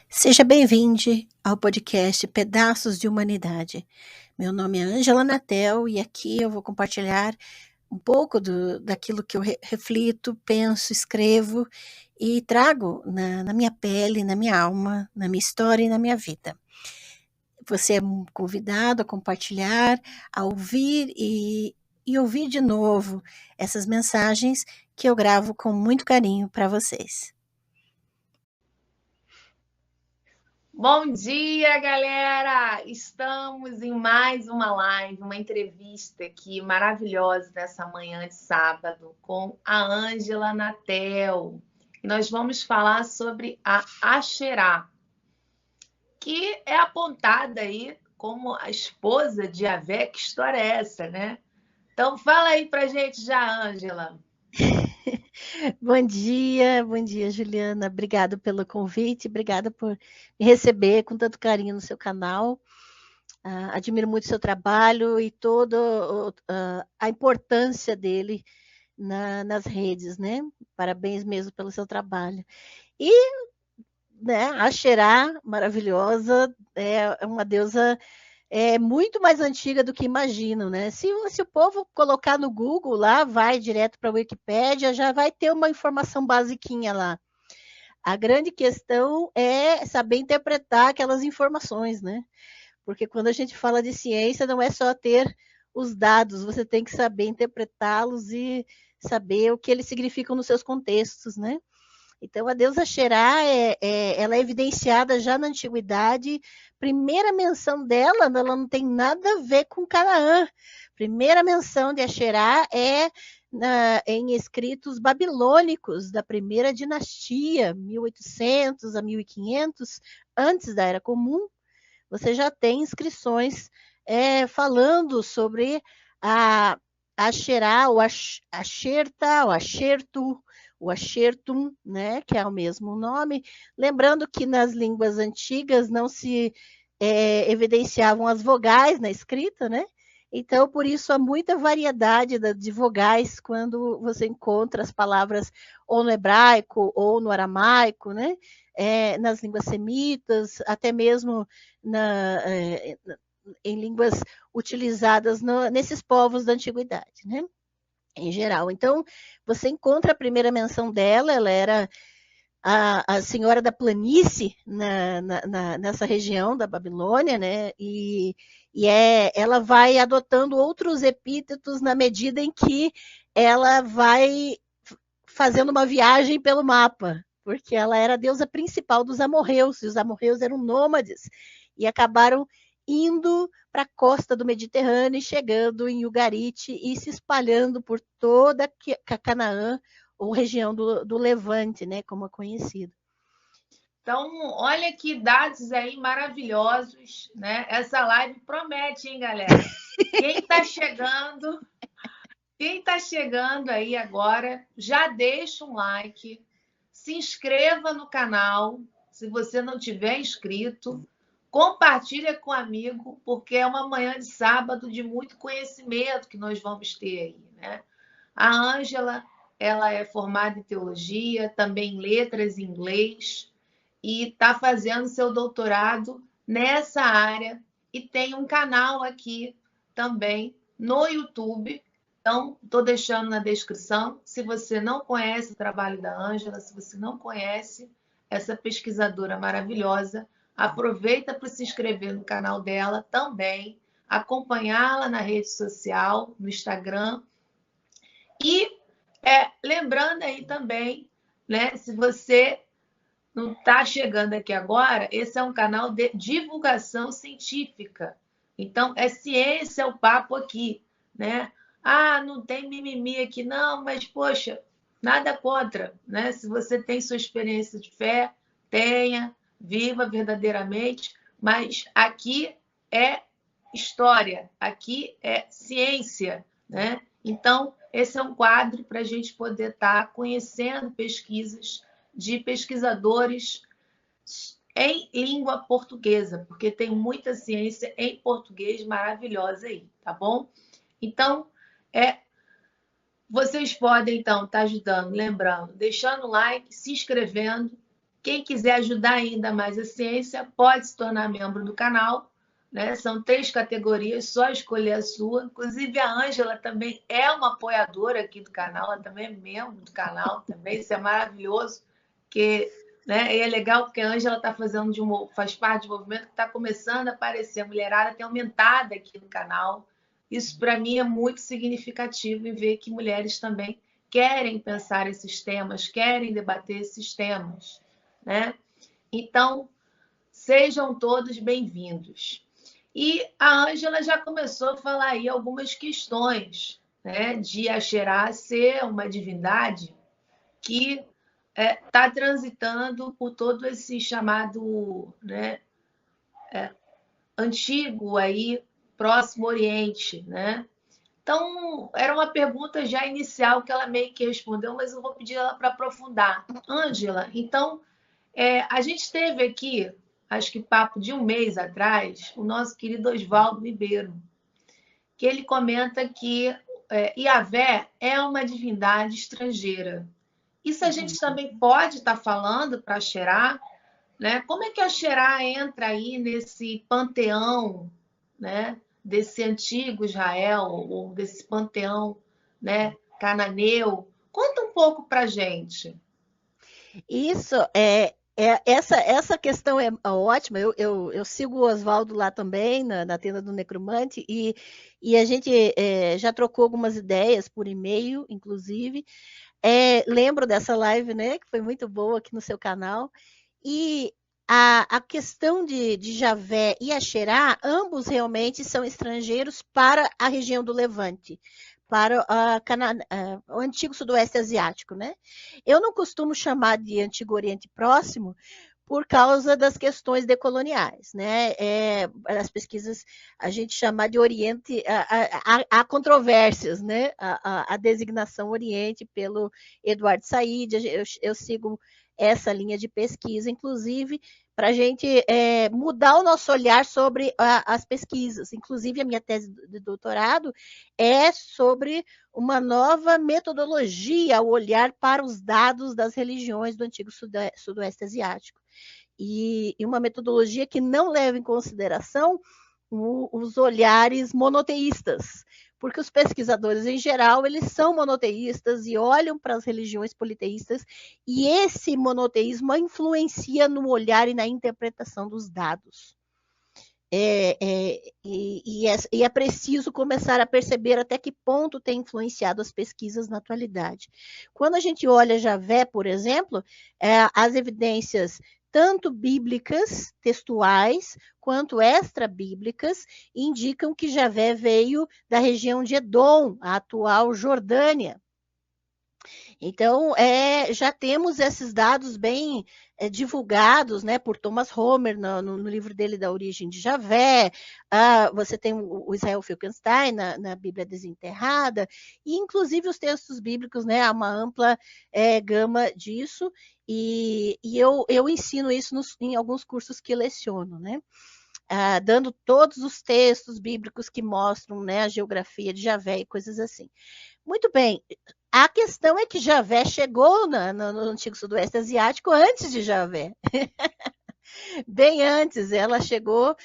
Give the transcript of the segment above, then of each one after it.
Seja bem-vindo ao podcast Pedaços de Humanidade. Meu nome é Ângela Natel e aqui eu vou compartilhar um pouco daquilo que eu reflito, penso, escrevo e trago na minha pele, na minha alma, na minha história e na minha vida. Você é convidado a compartilhar, a ouvir e ouvir de novo essas mensagens que eu gravo com muito carinho para vocês. Bom dia, galera! Estamos em mais uma live, uma entrevista aqui maravilhosa nessa manhã de sábado com a Ângela Natel. E nós vamos falar sobre a Asherá, que é apontada aí como a esposa de Yahvé. Que história é essa, né? Então fala aí pra gente já, Ângela. Bom dia, Juliana. Obrigada pelo convite, obrigada por me receber com tanto carinho no seu canal. Admiro muito o seu trabalho e toda a importância dele nas redes, né? Parabéns mesmo pelo seu trabalho. E, né, a Xerá, maravilhosa, é uma deusa muito mais antiga do que imaginam, né? Se o povo colocar no Google lá, vai direto para a Wikipédia, já vai ter uma informação basiquinha lá. A grande questão é saber interpretar aquelas informações, né? Porque quando a gente fala de ciência, não é só ter os dados, você tem que saber interpretá-los e saber o que eles significam nos seus contextos, né? Então, a deusa Xerá, ela é evidenciada já na antiguidade. Primeira menção dela, ela não tem nada a ver com Canaã. Primeira menção de Axerá é em escritos babilônicos da primeira dinastia, 1800 a 1500, antes da Era Comum. Você já tem inscrições falando sobre a Axerá, o Axerta, o Axerto, o Axertum, né, que é o mesmo nome. Lembrando que nas línguas antigas não se evidenciavam as vogais na escrita, né? Então, por isso, há muita variedade de vogais quando você encontra as palavras ou no hebraico ou no aramaico, né? Nas línguas semitas, até mesmo em línguas utilizadas nesses povos da antiguidade, né? Em geral. Então, você encontra a primeira menção dela, ela era a senhora da planície nessa região da Babilônia, né? Ela vai adotando outros epítetos na medida em que ela vai fazendo uma viagem pelo mapa, porque ela era a deusa principal dos amorreus, e os amorreus eram nômades, e acabaram indo para a costa do Mediterrâneo, chegando em Ugarite e se espalhando por toda Canaã, ou região do Levante, né, como é conhecido. Então, olha que dados aí maravilhosos, né? Essa live promete, hein, galera? Quem está chegando aí agora, já deixa um like, se inscreva no canal, se você não tiver inscrito, compartilha com um amigo, porque é uma manhã de sábado de muito conhecimento que nós vamos ter aí, né? A Ângela, ela é formada em teologia, também em letras em inglês, e está fazendo seu doutorado nessa área e tem um canal aqui também no YouTube. Então, estou deixando na descrição. Se você não conhece o trabalho da Ângela, se você não conhece essa pesquisadora maravilhosa, aproveita para se inscrever no canal dela também, acompanhá-la na rede social, no Instagram. E lembrando aí também, né, se você não está chegando aqui agora, esse é um canal de divulgação científica. Então, é ciência o papo aqui, né? Ah, não tem mimimi aqui, não, mas, poxa, nada contra, né? Se você tem sua experiência de fé, tenha, viva verdadeiramente, mas aqui é história, aqui é ciência, né? Então, esse é um quadro para a gente poder estar conhecendo pesquisas de pesquisadores em língua portuguesa, porque tem muita ciência em português maravilhosa aí, tá bom? Então, vocês podem, então, estar ajudando, lembrando, deixando o like, se inscrevendo. Quem quiser ajudar ainda mais a ciência, pode se tornar membro do canal, né? São 3 categorias, só escolher a sua. Inclusive, a Ângela também é uma apoiadora aqui do canal, ela também é membro do canal, também. Isso é maravilhoso, que, né? E é legal porque a Ângela faz parte de um movimento que está começando a aparecer. A mulherada tem aumentado aqui no canal. Isso, para mim, é muito significativo em ver que mulheres também querem pensar esses temas, querem debater esses temas, né? Então, sejam todos bem-vindos. E a Ângela já começou a falar aí algumas questões, né, de Axerá ser uma divindade que está transitando por todo esse chamado, né, antigo aí, Próximo Oriente, né? Então, era uma pergunta já inicial que ela meio que respondeu, mas eu vou pedir ela para aprofundar. Ângela, então, a gente teve aqui, acho que papo de um mês atrás, o nosso querido Oswaldo Ribeiro, que ele comenta que Yahvé é uma divindade estrangeira. Isso a gente também pode estar falando para Xerá, né? Como é que a Xerá entra aí nesse panteão, né, desse antigo Israel, ou desse panteão, né, cananeu? Conta um pouco para a gente. Isso, essa questão é ótima. Eu sigo o Oswaldo lá também, na tenda do Necromante, e a gente já trocou algumas ideias por e-mail, inclusive. Lembro dessa live, né, que foi muito boa aqui no seu canal. E a questão de Javé e Axerá, ambos realmente são estrangeiros para a região do Levante, para o antigo Sudoeste Asiático, né? Eu não costumo chamar de Antigo Oriente Próximo por causa das questões decoloniais, né? As pesquisas a gente chama de Oriente, há controvérsias, né? A designação Oriente pelo Eduardo Said, eu sigo essa linha de pesquisa, inclusive para a gente mudar o nosso olhar sobre as pesquisas. Inclusive, a minha tese de doutorado é sobre uma nova metodologia ao olhar para os dados das religiões do antigo Sudoeste Asiático. E uma metodologia que não leva em consideração os olhares monoteístas, porque os pesquisadores, em geral, eles são monoteístas e olham para as religiões politeístas, e esse monoteísmo influencia no olhar e na interpretação dos dados. E é preciso começar a perceber até que ponto tem influenciado as pesquisas na atualidade. Quando a gente olha Javé, por exemplo, as evidências tanto bíblicas, textuais, quanto extra-bíblicas, indicam que Javé veio da região de Edom, a atual Jordânia. Então, já temos esses dados bem divulgados, né, por Thomas Homer no livro dele da Origem de Javé. Você tem o Israel Finkelstein na Bíblia Desenterrada, e inclusive os textos bíblicos, né, há uma ampla gama disso, e eu ensino isso em alguns cursos que leciono, né? Dando todos os textos bíblicos que mostram, né, a geografia de Javé e coisas assim. Muito bem, a questão é que Javé chegou no antigo Sudoeste Asiático antes de Javé. Bem antes, ela chegou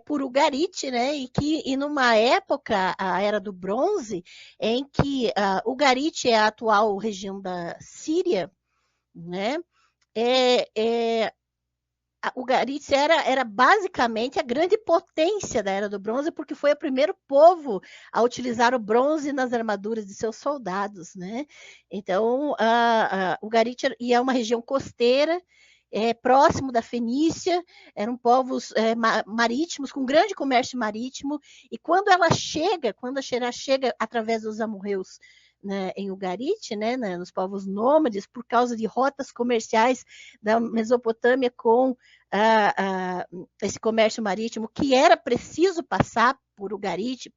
por Ugarit, né? E numa época, a Era do Bronze, em que Ugarit é a atual região da Síria, né? Ugarit era basicamente a grande potência da Era do Bronze, porque foi o primeiro povo a utilizar o bronze nas armaduras de seus soldados, né? Então, Ugarit é uma região costeira, próximo da Fenícia, eram povos marítimos, com grande comércio marítimo, e quando a Xerá chega através dos amorreus, né, em Ugarit, né, nos povos nômades, por causa de rotas comerciais da Mesopotâmia com esse comércio marítimo, que era preciso passar por Ugarit,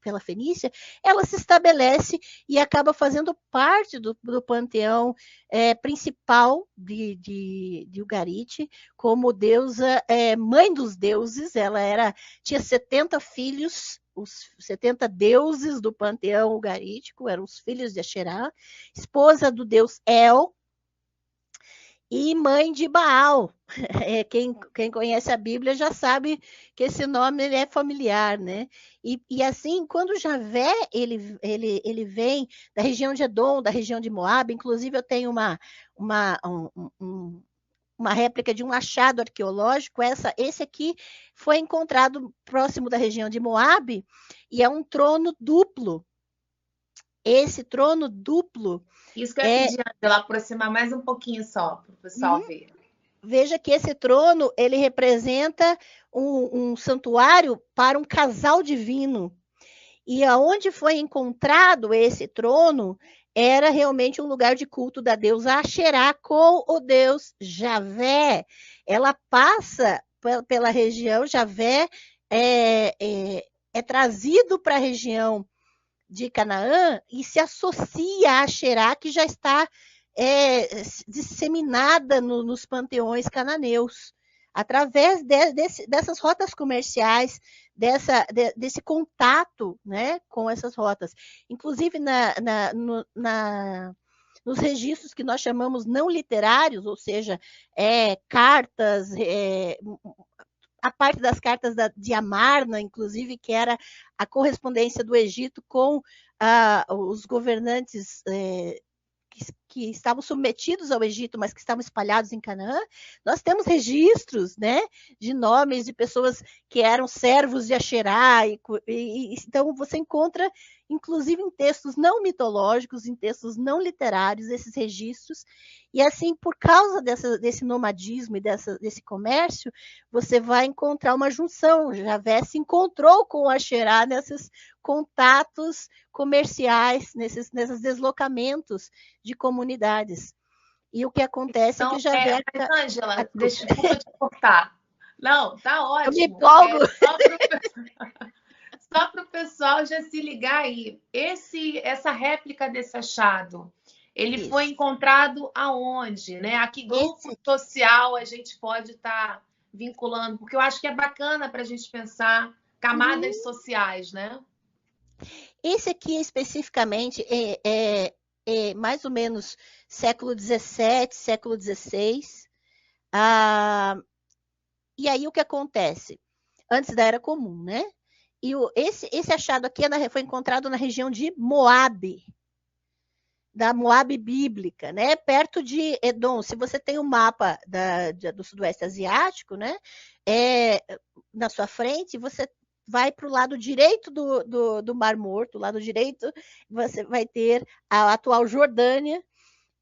pela Fenícia, ela se estabelece e acaba fazendo parte do panteão principal de Ugarit, como deusa, mãe dos deuses. Ela tinha 70 filhos, os 70 deuses do panteão ugarítico, eram os filhos de Axerá, esposa do deus El, e mãe de Baal. Quem conhece a Bíblia já sabe que esse nome ele é familiar, né? E assim, quando Javé ele vem da região de Edom, da região de Moab, inclusive eu tenho uma, uma réplica de um achado arqueológico. Esse aqui foi encontrado próximo da região de Moab e é um trono duplo. Esse trono duplo Isso que eu ia pedir, Angela, aproximar mais um pouquinho só, para o pessoal ver. Veja que esse trono ele representa um santuário para um casal divino. E aonde foi encontrado esse trono era realmente um lugar de culto da deusa Axerá com o deus Javé. Ela passa pela região, Javé é trazido para a região de Canaã e se associa a Axerá, que já está disseminada nos panteões cananeus, através dessas rotas comerciais, desse contato, né, com essas rotas. Inclusive, nos registros que nós chamamos não literários, ou seja, cartas, a parte das cartas de Amarna, inclusive, que era a correspondência do Egito com os governantes que estavam submetidos ao Egito, mas que estavam espalhados em Canaã. Nós temos registros, né, de nomes de pessoas que eram servos de Axerá, então você encontra, inclusive em textos não mitológicos, em textos não literários, esses registros, e assim, por causa desse nomadismo e desse comércio, você vai encontrar uma junção. Javé se encontrou com Axerá nesses contatos comerciais, nesses deslocamentos de comunidades. E o que acontece é que Javé... Mas, Angela, desculpa te cortar. Não, tá ótimo. Eu me empolgo. Só para o pessoal já se ligar aí. Essa réplica desse achado, ele foi encontrado aonde, né? A que grupo social a gente pode estar vinculando? Porque eu acho que é bacana para a gente pensar camadas sociais, né? Esse aqui especificamente é mais ou menos século XVII, século XVI. E aí o que acontece? Antes da Era Comum, né? E esse achado aqui foi encontrado na região de Moab, da Moab bíblica, né? Perto de Edom. Se você tem um mapa do Sudoeste Asiático, né? Na sua frente, você vai para o lado direito do Mar Morto, o lado direito você vai ter a atual Jordânia,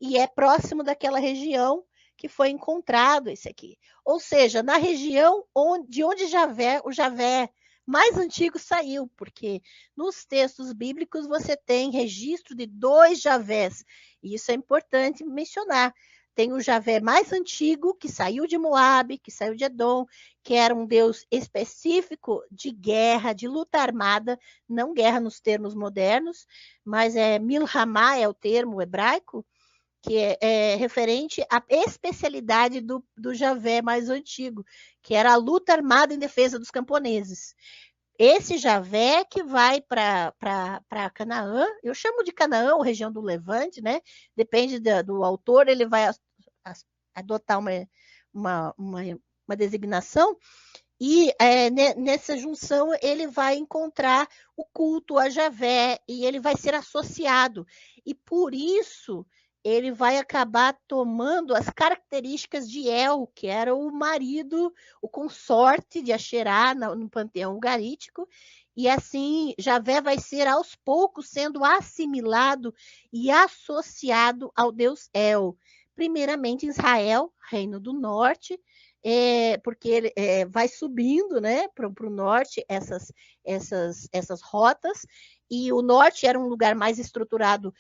e é próximo daquela região que foi encontrado esse aqui. Ou seja, na região de onde o Javé mais antigo saiu, porque nos textos bíblicos você tem registro de 2 Javés, e isso é importante mencionar. Tem o Javé mais antigo, que saiu de Moab, que saiu de Edom, que era um deus específico de guerra, de luta armada, não guerra nos termos modernos, mas Milhamá é o termo hebraico, que é referente à especialidade do Javé mais antigo, que era a luta armada em defesa dos camponeses. Esse Javé que vai para Canaã, eu chamo de Canaã, ou região do Levante, né? Depende do autor, ele vai adotar uma designação, e nessa junção ele vai encontrar o culto a Javé, e ele vai ser associado, e por isso ele vai acabar tomando as características de El, que era o marido, o consorte de Axerá no panteão ugarítico, e assim Javé vai ser aos poucos sendo assimilado e associado ao deus El. Primeiramente Israel, reino do norte, porque ele vai subindo, né, para o norte essas rotas, e o norte era um lugar mais estruturado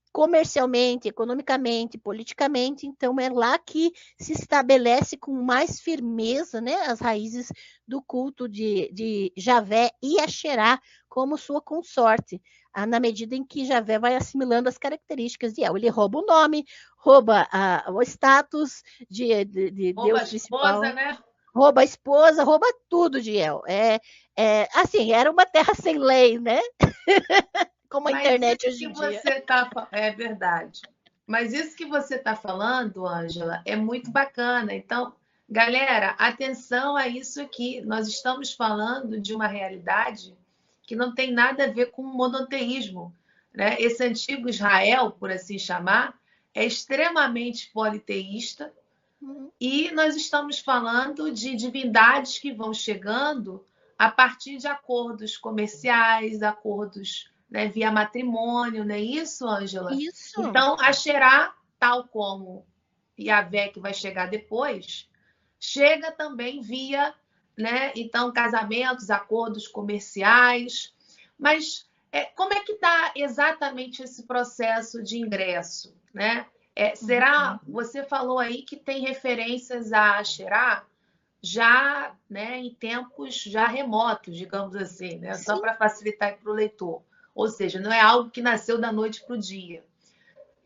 comercialmente, economicamente, politicamente, então é lá que se estabelece com mais firmeza, né, as raízes do culto de Javé e Axerá como sua consorte, na medida em que Javé vai assimilando as características de El. Ele rouba o nome, rouba o status de Deus principal. Esposa, né? Rouba a esposa, rouba tudo de El. Assim, era uma terra sem lei, né? Como a internet hoje em dia. É verdade. Mas isso que você está falando, Ângela, é muito bacana. Então, galera, atenção a isso aqui. Nós estamos falando de uma realidade que não tem nada a ver com monoteísmo, né? Esse antigo Israel, por assim chamar, é extremamente politeísta e nós estamos falando de divindades que vão chegando a partir de acordos comerciais, acordos, né, via matrimônio, não é isso, Ângela? Isso. Então, a Xerá, tal como Yahvé, que vai chegar depois, chega também via, né, então, casamentos, acordos comerciais. Mas como é que está exatamente esse processo de ingresso, né? Será, você falou aí que tem referências a Xerá já, né, em tempos já remotos, digamos assim, né? Só Sim. para facilitar para o leitor. Ou seja, não é algo que nasceu da noite para o dia.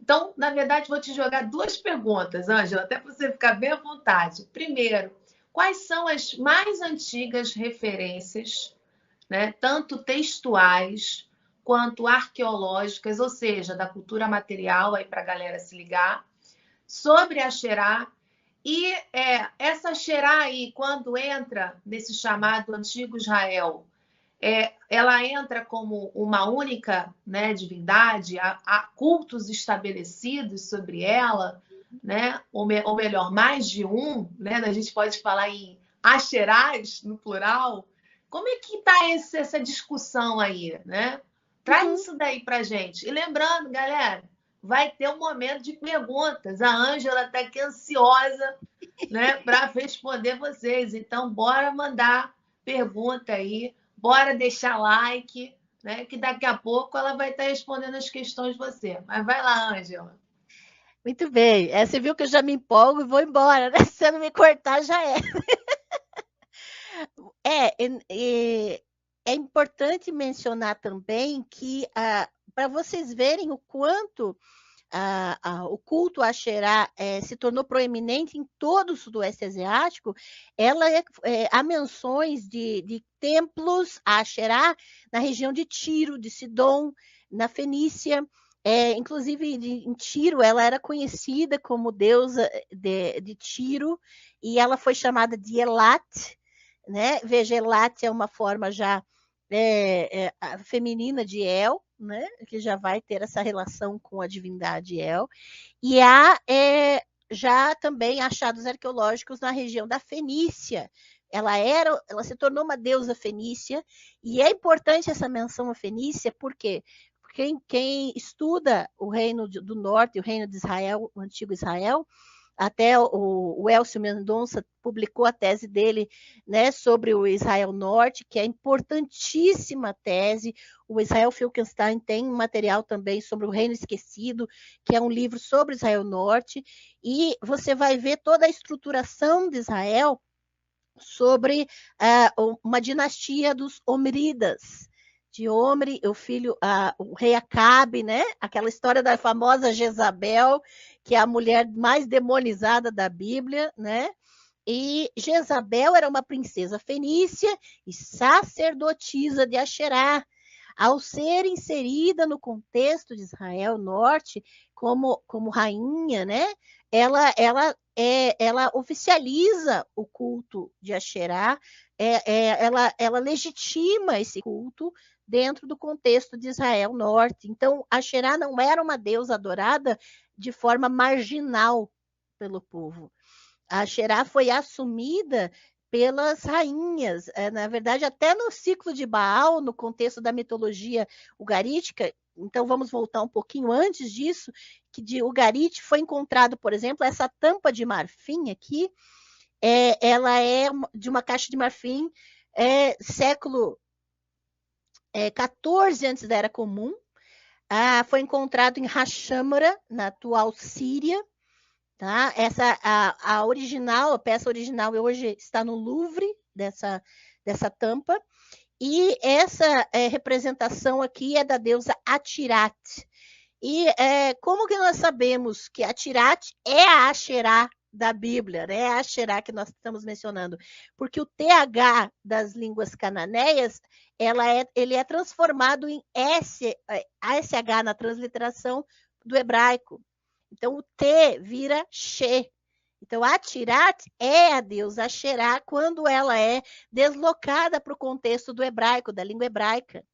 Então, na verdade, vou te jogar duas perguntas, Ângela, até para você ficar bem à vontade. Primeiro, quais são as mais antigas referências, né, tanto textuais quanto arqueológicas, ou seja, da cultura material, aí para a galera se ligar, sobre a Xerá? E essa Xerá aí, quando entra nesse chamado Antigo Israel, ela entra como uma única, né, divindade, há cultos estabelecidos sobre ela, né? Ou melhor, mais de um, né? A gente pode falar em Axerás, no plural. Como é que está essa discussão aí, né? Traz isso daí para gente. E lembrando, galera, vai ter um momento de perguntas. A Ângela está aqui ansiosa, né, para responder vocês. Então, bora mandar pergunta aí, bora deixar like, né, que daqui a pouco ela vai estar respondendo as questões de você. Mas vai lá, Ângela. Muito bem. Você viu que eu já me empolgo e vou embora, né? Se você não me cortar, já é. É importante mencionar também que, para vocês verem o quanto o culto a Xerá se tornou proeminente em todo o Sudoeste Asiático, há menções de templos a Xerá na região de Tiro, de Sidom, na Fenícia. Inclusive, em Tiro, ela era conhecida como deusa de Tiro, e ela foi chamada de Elat, né? Veja, Elat é uma forma já feminina de El, né? Que já vai ter essa relação com a divindade El. E há já também achados arqueológicos na região da Fenícia. Ela se tornou uma deusa fenícia, e é importante essa menção à Fenícia, porque quem estuda o reino do norte, o reino de Israel, o antigo Israel, até o Elcio Mendonça publicou a tese dele, né, sobre o Israel Norte, que é importantíssima tese. O Israel Finkelstein tem um material também sobre o Reino Esquecido, que é um livro sobre o Israel Norte, e você vai ver toda a estruturação de Israel sobre uma dinastia dos Omridas, de Omri, o filho, o rei Acabe, né? Aquela história da famosa Jezabel, que é a mulher mais demonizada da Bíblia, né? E Jezabel era uma princesa fenícia e sacerdotisa de Asherá. Ao ser inserida no contexto de Israel Norte como rainha, né? Ela oficializa o culto de Asherá, ela legitima esse culto dentro do contexto de Israel Norte. Então, Asherá não era uma deusa adorada de forma marginal pelo povo. A Xerá foi assumida pelas rainhas. Na verdade, até no ciclo de Baal, no contexto da mitologia ugarítica, então vamos voltar um pouquinho antes disso, que de Ugarit foi encontrado, por exemplo, essa tampa de marfim aqui, ela é de uma caixa de marfim século 14 antes da Era Comum. Foi encontrado em Hashamra, na atual Síria. Tá? A original, a peça original hoje está no Louvre dessa tampa, e essa representação aqui é da deusa Atirat. E como que nós sabemos que Atirat é a Asherá da Bíblia, né? É a Asherá que nós estamos mencionando? Porque o TH das línguas cananeias, ele é transformado em SH na transliteração do hebraico. Então, o T vira She. Então, a Tirat é a deusa Asherá quando ela é deslocada para o contexto do hebraico, da língua hebraica.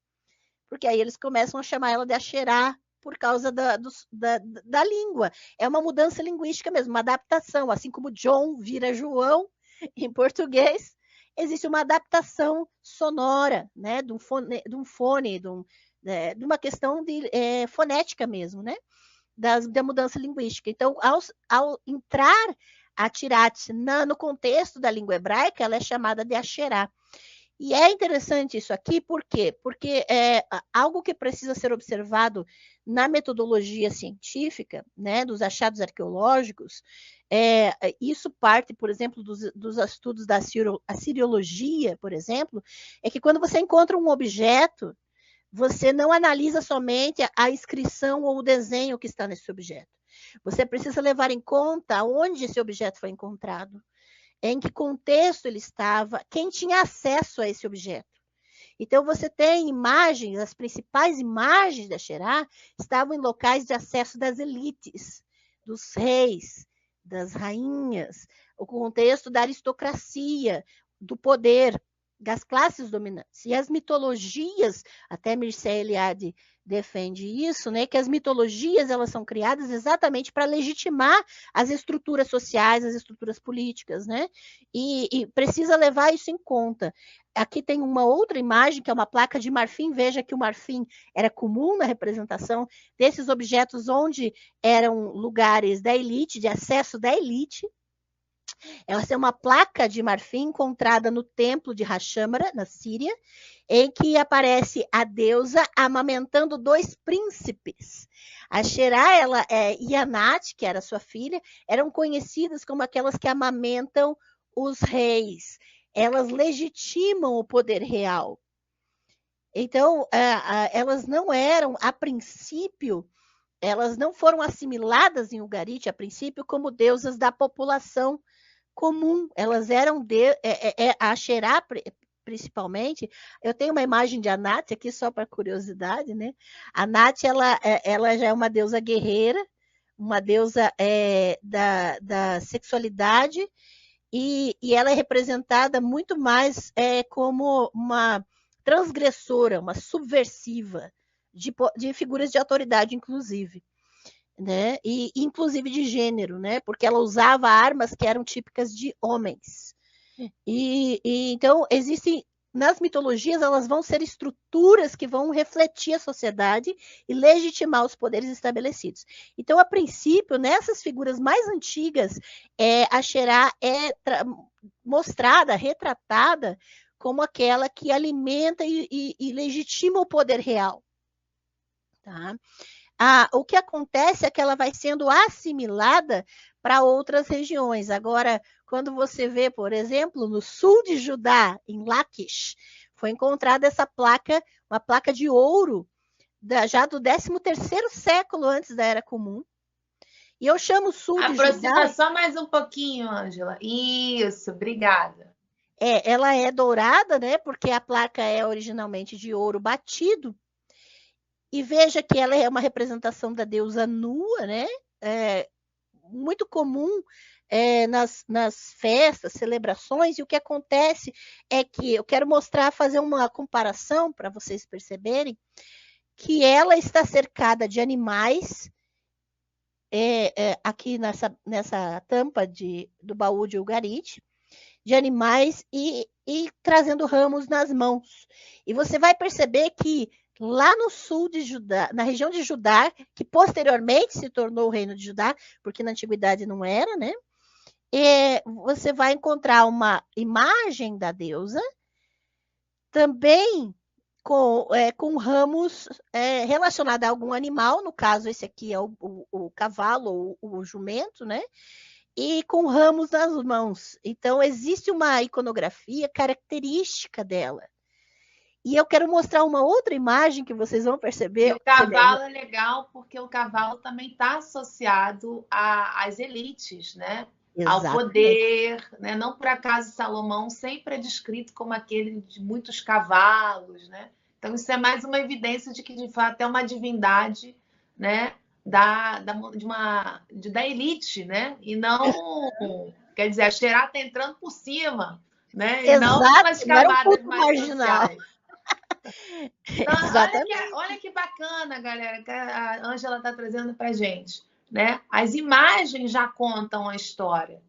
Porque aí eles começam a chamar ela de Asherá por causa da língua. É uma mudança linguística mesmo, uma adaptação. Assim como John vira João em português, existe uma adaptação sonora, né? De um fone, de uma questão fonética mesmo, né? Da mudança linguística. Então, ao entrar a Tirat no contexto da língua hebraica, ela é chamada de Asherá. E é interessante isso aqui, por quê? Porque é algo que precisa ser observado na metodologia científica, né, dos achados arqueológicos. Isso parte, por exemplo, dos estudos da assiriologia, por exemplo, é que quando você encontra um objeto, você não analisa somente a inscrição ou o desenho que está nesse objeto. Você precisa levar em conta onde esse objeto foi encontrado, em que contexto ele estava, quem tinha acesso a esse objeto. Então, você tem imagens, as principais imagens da Xerá estavam em locais de acesso das elites, dos reis, das rainhas, o contexto da aristocracia, do poder, das classes dominantes. E as mitologias, até Mircea Eliade defende isso, né, que as mitologias elas são criadas exatamente para legitimar as estruturas sociais, as estruturas políticas, né? E precisa levar isso em conta. Aqui tem uma outra imagem, que é uma placa de marfim. Veja que o marfim era comum na representação desses objetos onde eram lugares da elite, de acesso da elite. Essa é uma placa de marfim encontrada no templo de Hashamara, na Síria, em que aparece a deusa amamentando dois príncipes. A Xerá e a Nat, que era sua filha, eram conhecidas como aquelas que amamentam os reis. Elas legitimam o poder real. Então, elas não eram, a princípio, elas não foram assimiladas em Ugarit, a princípio, como deusas da população comum. Elas eram a Xerá, principalmente. Eu tenho uma imagem de Anat aqui só para curiosidade, né? A Anat, ela já é uma deusa guerreira, uma deusa da sexualidade, e ela é representada muito mais como uma transgressora, uma subversiva de figuras de autoridade, inclusive. Né? E inclusive de gênero, né? Porque ela usava armas que eram típicas de homens. Então existem nas mitologias, elas vão ser estruturas que vão refletir a sociedade e legitimar os poderes estabelecidos. Então, a princípio, nessas figuras mais antigas, a Xerá é mostrada, retratada como aquela que alimenta e legitima o poder real. Tá? O que acontece é que ela vai sendo assimilada para outras regiões. Agora, quando você vê, por exemplo, no sul de Judá, em Laquish, foi encontrada essa placa, uma placa de ouro, já do 13º século antes da Era Comum. E eu chamo o sul de Judá... Aproxima só mais um pouquinho, Ângela. Isso, obrigada. Ela é dourada, né? Porque a placa é originalmente de ouro batido. E veja que ela é uma representação da deusa nua, né? Muito comum nas festas, celebrações, e o que acontece é que eu quero fazer uma comparação para vocês perceberem que ela está cercada de animais, aqui nessa tampa do baú de Ugarit, de animais e trazendo ramos nas mãos. E você vai perceber que lá no sul de Judá, na região de Judá, que posteriormente se tornou o reino de Judá, porque na antiguidade não era, né? Você vai encontrar uma imagem da deusa, também com ramos relacionados a algum animal, no caso esse aqui é o cavalo ou o jumento, né? E com ramos nas mãos. Então, existe uma iconografia característica dela. E eu quero mostrar uma outra imagem que vocês vão perceber. E o cavalo é legal porque o cavalo também está associado às elites, né? Exatamente. Ao poder, né? Não por acaso Salomão sempre é descrito como aquele de muitos cavalos, né? Então isso é mais uma evidência de que de fato é uma divindade, né? da elite, né? E não, quer dizer, a Xerá está entrando por cima, né? E não Exato, nas não era um camadas culto mais marginal. sociais. Então, Exatamente. olha que bacana, galera, que a Ângela está trazendo para gente, né? As imagens já contam a história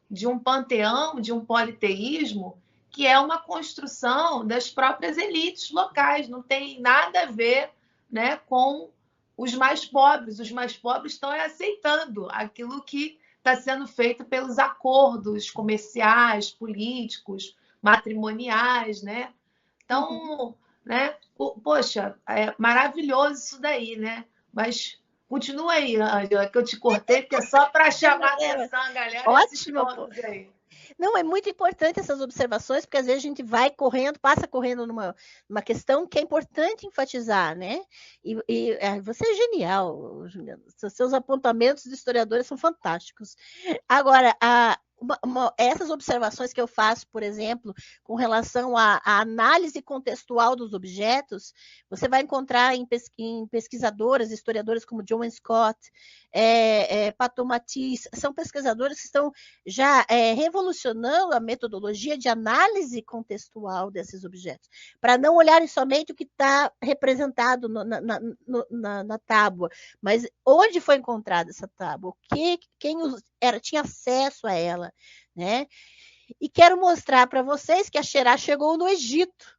de um panteão, de um politeísmo, que é uma construção das próprias elites locais, não tem nada a ver, né, com os mais pobres. Os mais pobres estão aceitando aquilo que está sendo feito pelos acordos comerciais, políticos, matrimoniais, né? Então, né? Poxa, é maravilhoso isso daí, né? Mas continua aí, Ângela, que eu te cortei, porque é só para chamar a atenção, galera, esses Ótimo, pô. pontos aí. Não, é muito importante essas observações, porque às vezes a gente vai correndo, passa correndo numa questão que é importante enfatizar, né? Você é genial, Juliana. Seus apontamentos de historiadores são fantásticos. Agora, essas observações que eu faço, por exemplo, com relação à análise contextual dos objetos, você vai encontrar em pesquisadoras, historiadoras como John Scott, Pato Matisse, são pesquisadores que estão já revolucionando a metodologia de análise contextual desses objetos, para não olharem somente o que está representado na tábua, mas onde foi encontrada essa tábua, quem tinha acesso a ela, né? E quero mostrar para vocês que a Xerá chegou no Egito.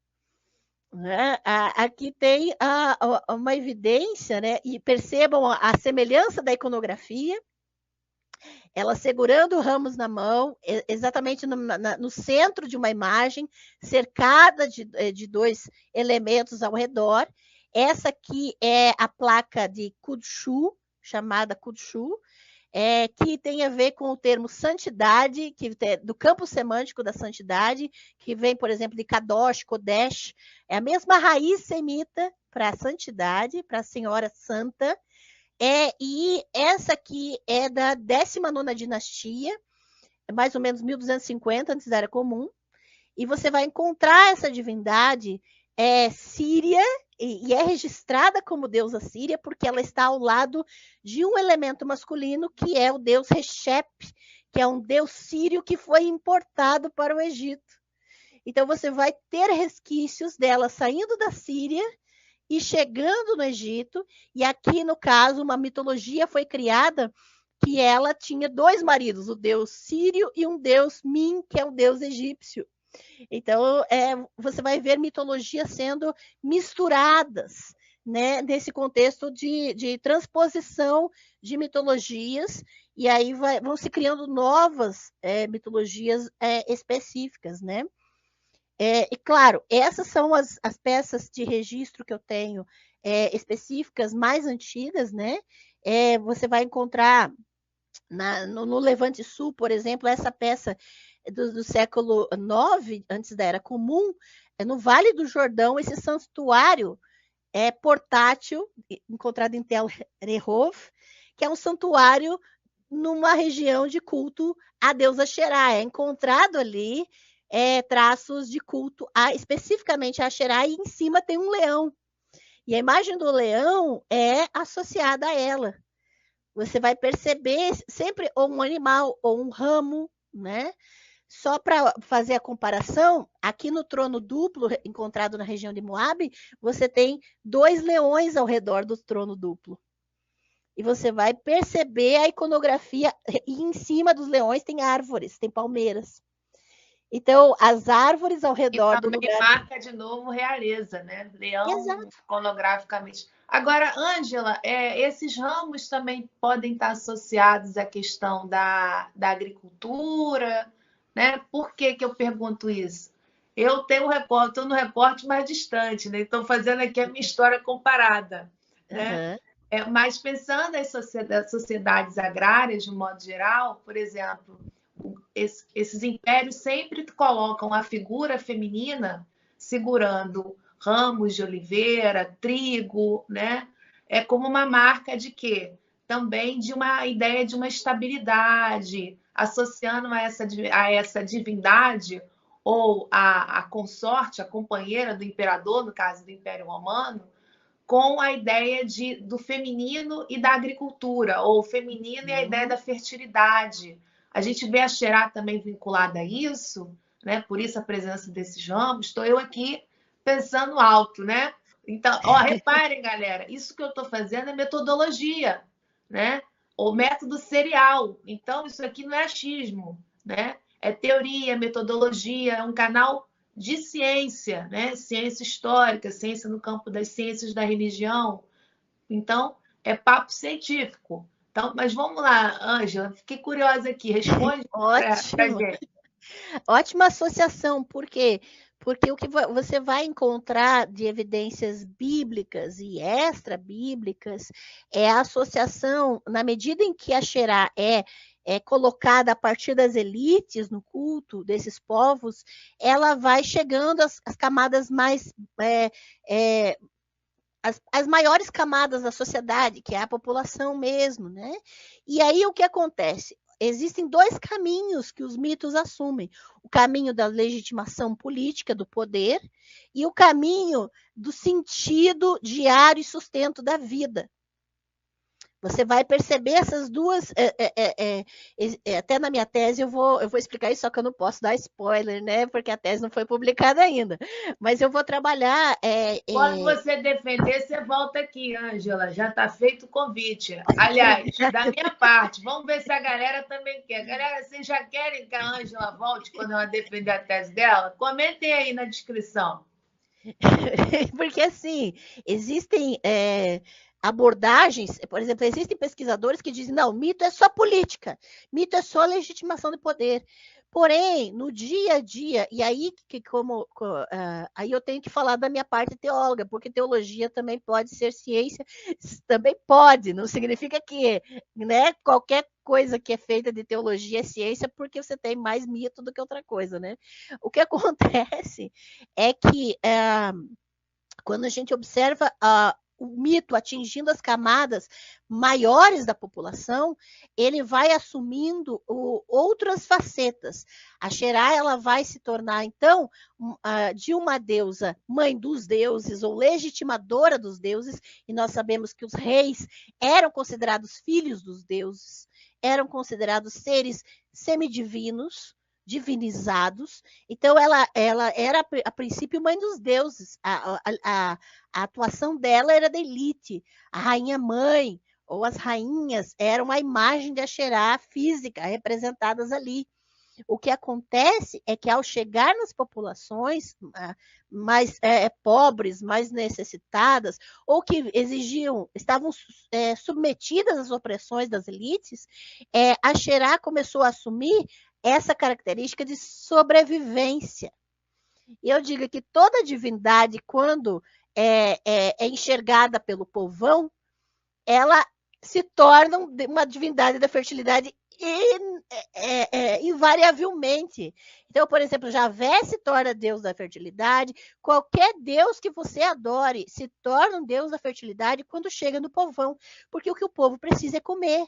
Né? Aqui tem uma evidência, né? E percebam a semelhança da iconografia, ela segurando ramos na mão, exatamente no centro de uma imagem, cercada de dois elementos ao redor. Essa aqui é a placa de Kudshu, chamada Kudshu, que tem a ver com o termo santidade, do campo semântico da santidade, que vem, por exemplo, de Kadosh, Kodesh, é a mesma raiz semita para santidade, para a Senhora Santa. E essa aqui é da 19ª dinastia, mais ou menos 1250, antes da Era Comum, e você vai encontrar essa divindade síria, e é registrada como deusa síria, porque ela está ao lado de um elemento masculino, que é o deus Reshep, que é um deus sírio que foi importado para o Egito. Então você vai ter resquícios dela saindo da Síria e chegando no Egito, e aqui, no caso, uma mitologia foi criada que ela tinha dois maridos, o deus sírio e um deus Min, que é o deus egípcio. Então, você vai ver mitologias sendo misturadas, né, nesse contexto de transposição de mitologias, e aí vão se criando novas mitologias específicas, né? E claro, essas são as peças de registro que eu tenho específicas mais antigas, né? Você vai encontrar no Levante Sul, por exemplo, essa peça do século IX, antes da Era Comum, no Vale do Jordão, esse santuário portátil, encontrado em Tel Rehov, que é um santuário numa região de culto à deusa Xerá. É encontrado ali traços de culto especificamente a Xerá, e em cima tem um leão. E a imagem do leão é associada a ela. Você vai perceber sempre ou um animal ou um ramo, né? Só para fazer a comparação, aqui no trono duplo, encontrado na região de Moabe, você tem dois leões ao redor do trono duplo. E você vai perceber a iconografia, e em cima dos leões tem árvores, tem palmeiras. Então, as árvores ao redor do lugar. Marca de novo realeza, né? Leão, Exato. iconograficamente. Agora, Ângela, esses ramos também podem estar associados à questão da agricultura, né? Por que eu pergunto isso? Eu tenho estou no recorte mais distante, né? Estou fazendo aqui a minha história comparada, né? Mas pensando nas sociedades agrárias, de um modo geral, por exemplo, esses impérios sempre colocam a figura feminina segurando ramos de oliveira, trigo, né? É como uma marca de quê? Também de uma ideia de uma estabilidade, associando a essa divindade ou a consorte, a companheira do imperador, no caso do Império Romano, com a ideia do feminino e da agricultura, ou o feminino e a ideia da fertilidade. A gente vê a Xerá também vinculada a isso, né? Por isso a presença desses ramos. Estou eu aqui pensando alto, né? Então, ó, reparem, galera, isso que eu estou fazendo é metodologia, né? O método serial. Então, isso aqui não é achismo, né? É teoria, metodologia, é um canal de ciência, né? Ciência histórica, ciência no campo das ciências da religião. Então, é papo científico. Então, mas vamos lá, Ângela, fiquei curiosa aqui. Responde para a Ótimo. gente. Ótima associação, por quê? Porque o que você vai encontrar de evidências bíblicas e extra-bíblicas é a associação, na medida em que a Xerá é colocada a partir das elites no culto desses povos, ela vai chegando às camadas mais. As maiores camadas da sociedade, que é a população mesmo, né? E aí o que acontece? Existem dois caminhos que os mitos assumem: o caminho da legitimação política do poder e o caminho do sentido diário e sustento da vida. Você vai perceber essas duas. Até na minha tese eu vou explicar isso, só que eu não posso dar spoiler, né? Porque a tese não foi publicada ainda. Mas eu vou trabalhar. Quando você defender, você volta aqui, Ângela. Já está feito o convite. Aliás, da minha parte, vamos ver se a galera também quer. Galera, vocês já querem que a Ângela volte quando ela defender a tese dela? Comentem aí na descrição. Porque, assim, existem abordagens, por exemplo, existem pesquisadores que dizem, não, mito é só política, mito é só legitimação de poder. Porém, no dia a dia, e aí aí eu tenho que falar da minha parte teóloga, porque teologia também pode ser ciência, também pode, não significa que, né, qualquer coisa que é feita de teologia é ciência, porque você tem mais mito do que outra coisa, né? O que acontece é que quando a gente observa o mito atingindo as camadas maiores da população, ele vai assumindo outras facetas. A Xerá, ela vai se tornar, então, de uma deusa mãe dos deuses ou legitimadora dos deuses, e nós sabemos que os reis eram considerados filhos dos deuses, eram considerados seres semidivinos, divinizados. Então, ela era, a princípio, mãe dos deuses. A atuação dela era da elite. A rainha-mãe ou as rainhas eram a imagem de Axerá física, representadas ali. O que acontece é que, ao chegar nas populações mais pobres, mais necessitadas, ou que estavam submetidas às opressões das elites, a Xerá começou a assumir essa característica de sobrevivência. E eu digo que toda divindade, quando é enxergada pelo povão, ela se torna uma divindade da fertilidade invariavelmente. Então, por exemplo, Javé se torna deus da fertilidade, qualquer deus que você adore se torna um deus da fertilidade quando chega no povão, porque o que o povo precisa é comer.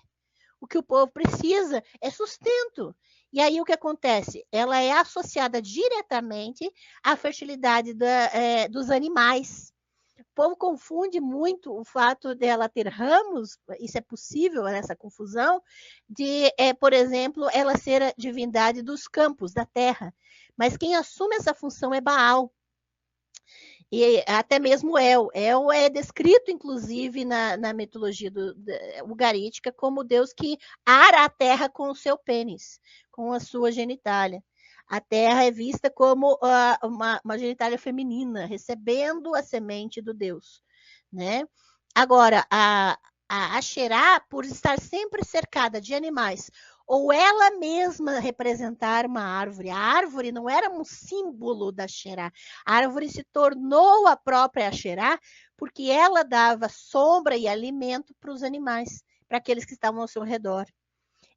O que o povo precisa é sustento. E aí o que acontece? Ela é associada diretamente à fertilidade dos animais. O povo confunde muito o fato dela ter ramos, isso é possível, essa confusão, de, por exemplo, ela ser a divindade dos campos, da terra. Mas quem assume essa função é Baal. E até mesmo El. El é descrito, inclusive, na mitologia ugarítica como Deus que ara a terra com o seu pênis, com a sua genitália. A terra é vista como uma genitália feminina, recebendo a semente do Deus, né? Agora, a Axerá, por estar sempre cercada de animais, ou ela mesma representar uma árvore. A árvore não era um símbolo da Axerá. A árvore se tornou a própria Axerá porque ela dava sombra e alimento para os animais, para aqueles que estavam ao seu redor.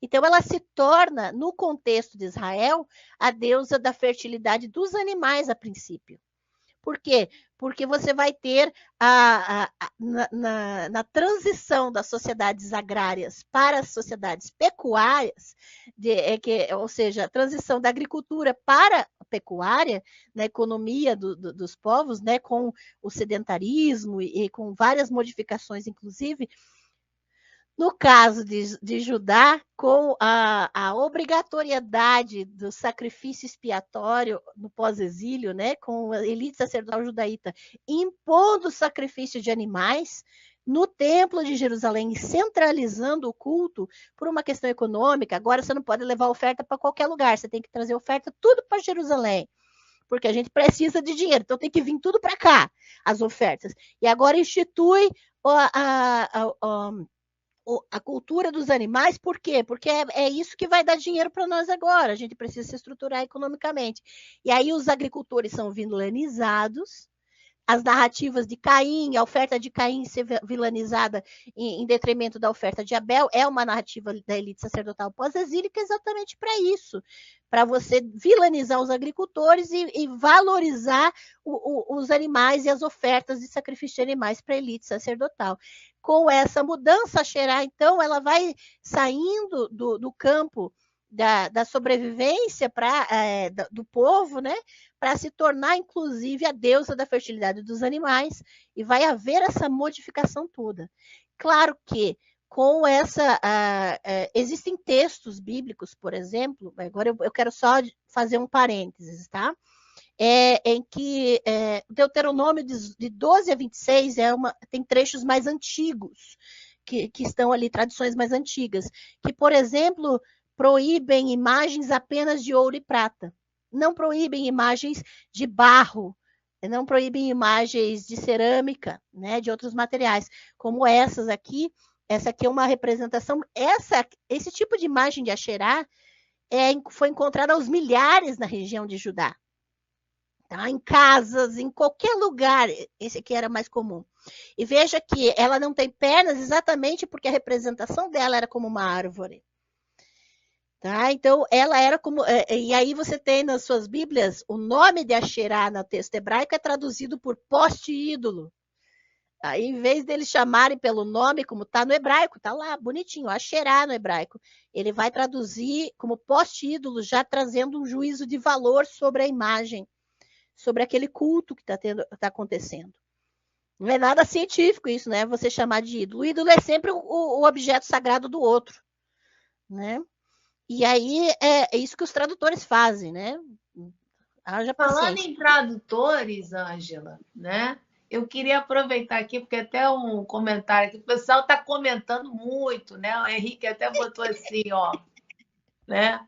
Então, ela se torna, no contexto de Israel, a deusa da fertilidade dos animais a princípio. Por quê? Porque você vai ter na transição das sociedades agrárias para as sociedades pecuárias, ou seja, a transição da agricultura para pecuária, na economia dos povos, né, com o sedentarismo e com várias modificações, inclusive. No caso de Judá, com a obrigatoriedade do sacrifício expiatório no pós-exílio, né, com a elite sacerdotal judaíta impondo o sacrifício de animais no Templo de Jerusalém, centralizando o culto por uma questão econômica. Agora você não pode levar oferta para qualquer lugar, você tem que trazer oferta tudo para Jerusalém, porque a gente precisa de dinheiro, então tem que vir tudo para cá, as ofertas. E agora institui a cultura dos animais, por quê? Porque é isso que vai dar dinheiro para nós agora. A gente precisa se estruturar economicamente. E aí os agricultores são vilanizados, as narrativas de Caim, a oferta de Caim ser vilanizada em detrimento da oferta de Abel, é uma narrativa da elite sacerdotal pós-exílica exatamente para isso, para você vilanizar os agricultores e valorizar os animais e as ofertas de sacrifício de animais para a elite sacerdotal. Com essa mudança, a Xerá, então, ela vai saindo do campo da sobrevivência do povo, né, para se tornar, inclusive, a deusa da fertilidade dos animais, e vai haver essa modificação toda. Claro que com essa existem textos bíblicos, por exemplo, agora eu quero só fazer um parênteses, tá? Em que Deuteronômio de 12 a 26 tem trechos mais antigos, que estão ali, tradições mais antigas, que, por exemplo, proíbem imagens apenas de ouro e prata, não proíbem imagens de barro, não proíbem imagens de cerâmica, né, de outros materiais, como essas aqui. Essa aqui é uma representação, esse tipo de imagem de Asherá foi encontrada aos milhares na região de Judá. Tá? Em casas, em qualquer lugar, esse aqui era mais comum. E veja que ela não tem pernas exatamente porque a representação dela era como uma árvore. Tá? Então, ela era como... E aí você tem nas suas Bíblias, o nome de Asherá no texto hebraico é traduzido por poste-ídolo. Aí, em vez deles chamarem pelo nome, como está no hebraico, está lá, bonitinho, Asherá no hebraico. Ele vai traduzir como poste-ídolo, já trazendo um juízo de valor sobre a imagem, sobre aquele culto que está acontecendo. Não é nada científico isso, né? Você chamar de ídolo. O ídolo é sempre o objeto sagrado do outro, né? E aí é isso que os tradutores fazem, né? Haja paciência. Falando em tradutores, Ângela, né? Eu queria aproveitar aqui, porque até um comentário aqui, o pessoal está comentando muito, né? O Henrique até botou assim, ó, né?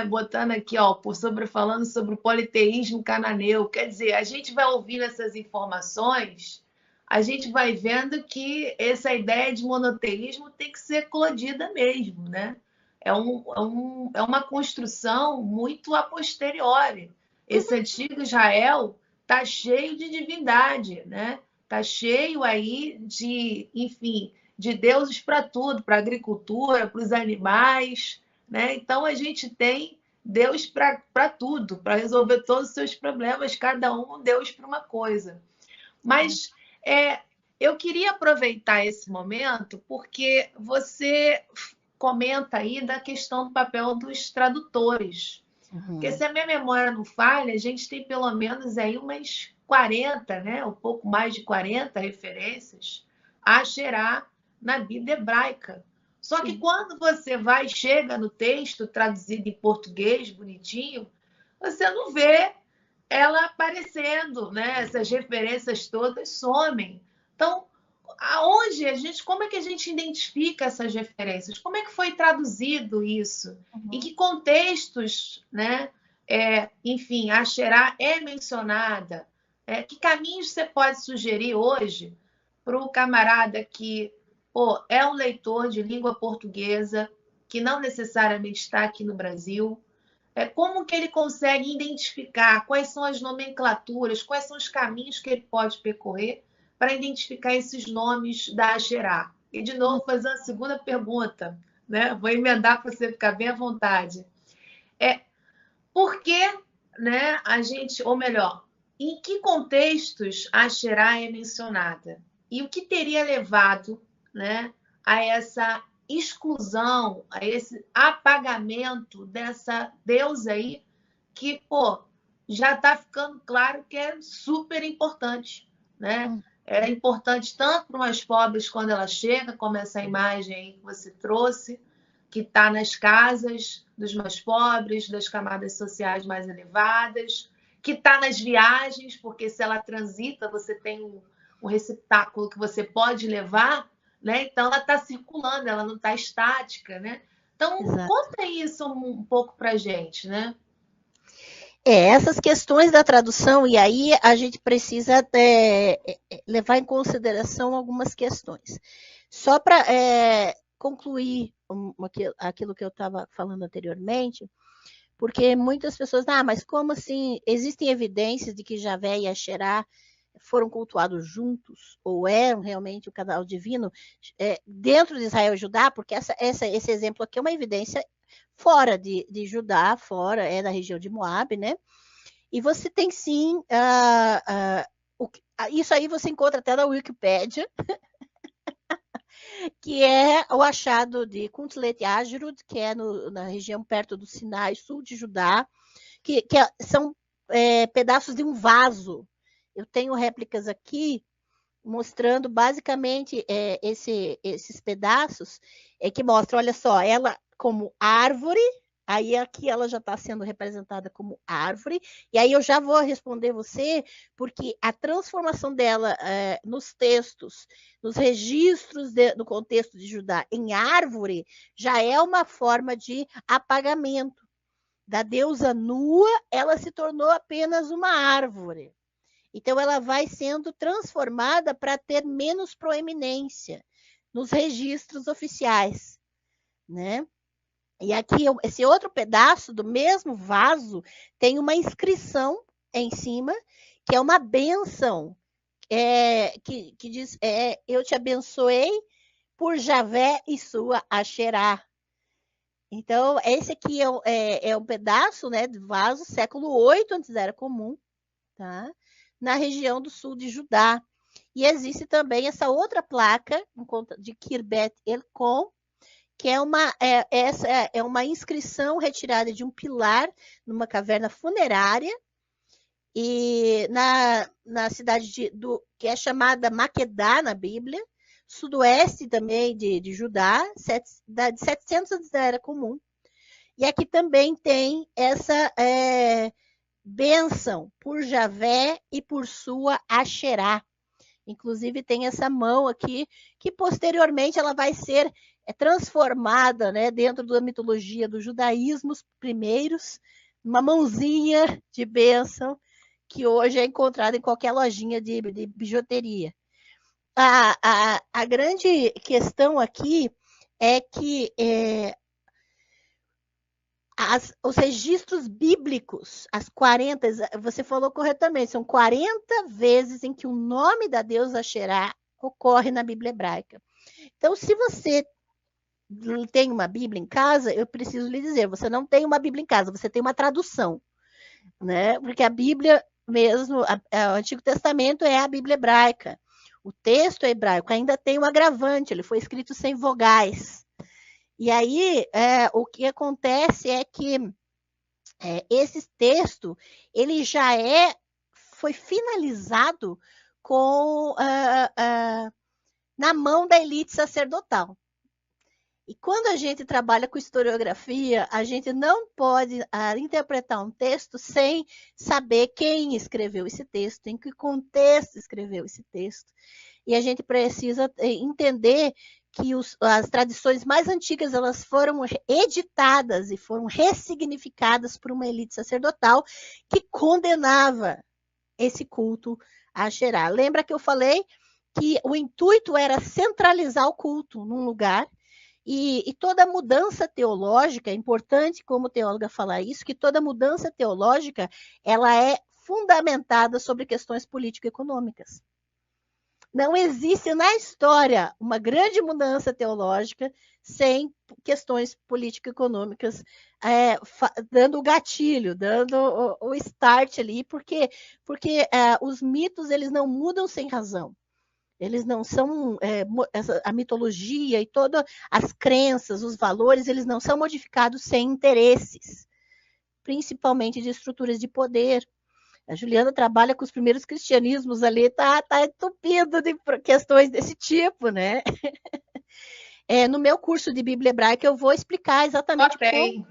Botando aqui, ó, falando sobre o politeísmo cananeu. Quer dizer, a gente vai ouvindo essas informações, a gente vai vendo que essa ideia de monoteísmo tem que ser eclodida mesmo, né? É uma construção muito a posteriori. Esse antigo Israel está cheio de divindade, né? Está cheio aí de, enfim, de deuses para tudo, para a agricultura, para os animais, né? Então a gente tem Deus para tudo, para resolver todos os seus problemas, cada um Deus para uma coisa. Mas eu queria aproveitar esse momento porque você comenta aí da questão do papel dos tradutores. Porque se a minha memória não falha, a gente tem pelo menos aí umas 40, né? Um pouco mais de 40 referências a Asherá na Bíblia hebraica. Só que quando você chega no texto traduzido em português, bonitinho, você não vê ela aparecendo, né? Essas referências todas somem. Então, como é que a gente identifica essas referências? Como é que foi traduzido isso? Em que contextos, né? Enfim, a Asherá é mencionada? Que caminhos você pode sugerir hoje para o camarada que é um leitor de língua portuguesa, que não necessariamente está aqui no Brasil? Como que ele consegue identificar quais são as nomenclaturas, quais são os caminhos que ele pode percorrer para identificar esses nomes da Asherá? E, de novo, fazer uma segunda pergunta, né? Vou emendar para você ficar bem à vontade. Por que, né, ou melhor, em que contextos a Asherá é mencionada? E o que teria levado, né, a essa exclusão, a esse apagamento dessa deusa aí que, já está ficando claro que é super importante, né? É importante tanto para umas pobres quando ela chega, como essa imagem aí que você trouxe, que está nas casas dos mais pobres, das camadas sociais mais elevadas, que está nas viagens, porque se ela transita, você tem um receptáculo que você pode levar, né? Então ela está circulando, ela não está estática, né? Então Exato. conta isso um pouco para gente, né? Essas questões da tradução, e aí a gente precisa levar em consideração algumas questões. Só para concluir aquilo que eu estava falando anteriormente, porque muitas pessoas, mas como assim? Existem evidências de que Javé e Asherá foram cultuados juntos, ou eram realmente o canal divino, dentro de Israel e Judá, porque esse exemplo aqui é uma evidência fora de Judá, fora, é da região de Moab, né? E você tem sim, isso aí você encontra até na Wikipédia, que é o achado de Kuntlet Ajrud, que é na região perto do Sinai, sul de Judá, que são pedaços de um vaso. Eu tenho réplicas aqui mostrando basicamente esses pedaços que mostram, olha só, ela como árvore, aí aqui ela já está sendo representada como árvore, e aí eu já vou responder você, porque a transformação dela nos textos, nos registros do contexto de Judá em árvore, já é uma forma de apagamento. Da deusa nua, ela se tornou apenas uma árvore. Então, ela vai sendo transformada para ter menos proeminência nos registros oficiais, né? E aqui, esse outro pedaço do mesmo vaso tem uma inscrição em cima, que é uma bênção, que diz, eu te abençoei por Javé e sua Asherá. Então, esse aqui é um pedaço, né, de vaso, século 8 antes da Era Comum, tá? Na região do sul de Judá. E existe também essa outra placa de Kirbet Elcom, que essa é uma inscrição retirada de um pilar numa caverna funerária e na cidade que é chamada Maquedá na Bíblia, sudoeste também de Judá, de 700 antes da Era Comum. E aqui também tem essa bênção por Javé e por sua Asherá. Inclusive tem essa mão aqui, que posteriormente ela vai ser transformada, né, dentro da mitologia do judaísmo, os primeiros, uma mãozinha de bênção, que hoje é encontrada em qualquer lojinha de bijuteria. A grande questão aqui é que os registros bíblicos, as 40, você falou corretamente, são 40 vezes em que o nome da deusa Asherá ocorre na Bíblia hebraica. Então, se você tem uma Bíblia em casa, eu preciso lhe dizer, você não tem uma Bíblia em casa, você tem uma tradução, né? Porque a Bíblia mesmo, o Antigo Testamento é a Bíblia hebraica. O texto é hebraico, ainda tem um agravante, ele foi escrito sem vogais. E aí, o que acontece é que esse texto ele já foi finalizado com na mão da elite sacerdotal. E quando a gente trabalha com historiografia, a gente não pode interpretar um texto sem saber quem escreveu esse texto, em que contexto escreveu esse texto. E a gente precisa entender que as tradições mais antigas elas foram editadas e foram ressignificadas por uma elite sacerdotal que condenava esse culto a Asherá. Lembra que eu falei que o intuito era centralizar o culto num lugar e toda mudança teológica, é importante como teóloga falar isso, que toda mudança teológica ela é fundamentada sobre questões político-econômicas. Não existe na história uma grande mudança teológica sem questões político-econômicas dando o gatilho, dando o start ali, porque os mitos eles não mudam sem razão. Eles não são a mitologia e todas as crenças, os valores, eles não são modificados sem interesses. principalmente de estruturas de poder. A Juliana trabalha com os primeiros cristianismos ali, tá entupido de questões desse tipo, né? No meu curso de Bíblia Hebraica eu vou explicar exatamente como.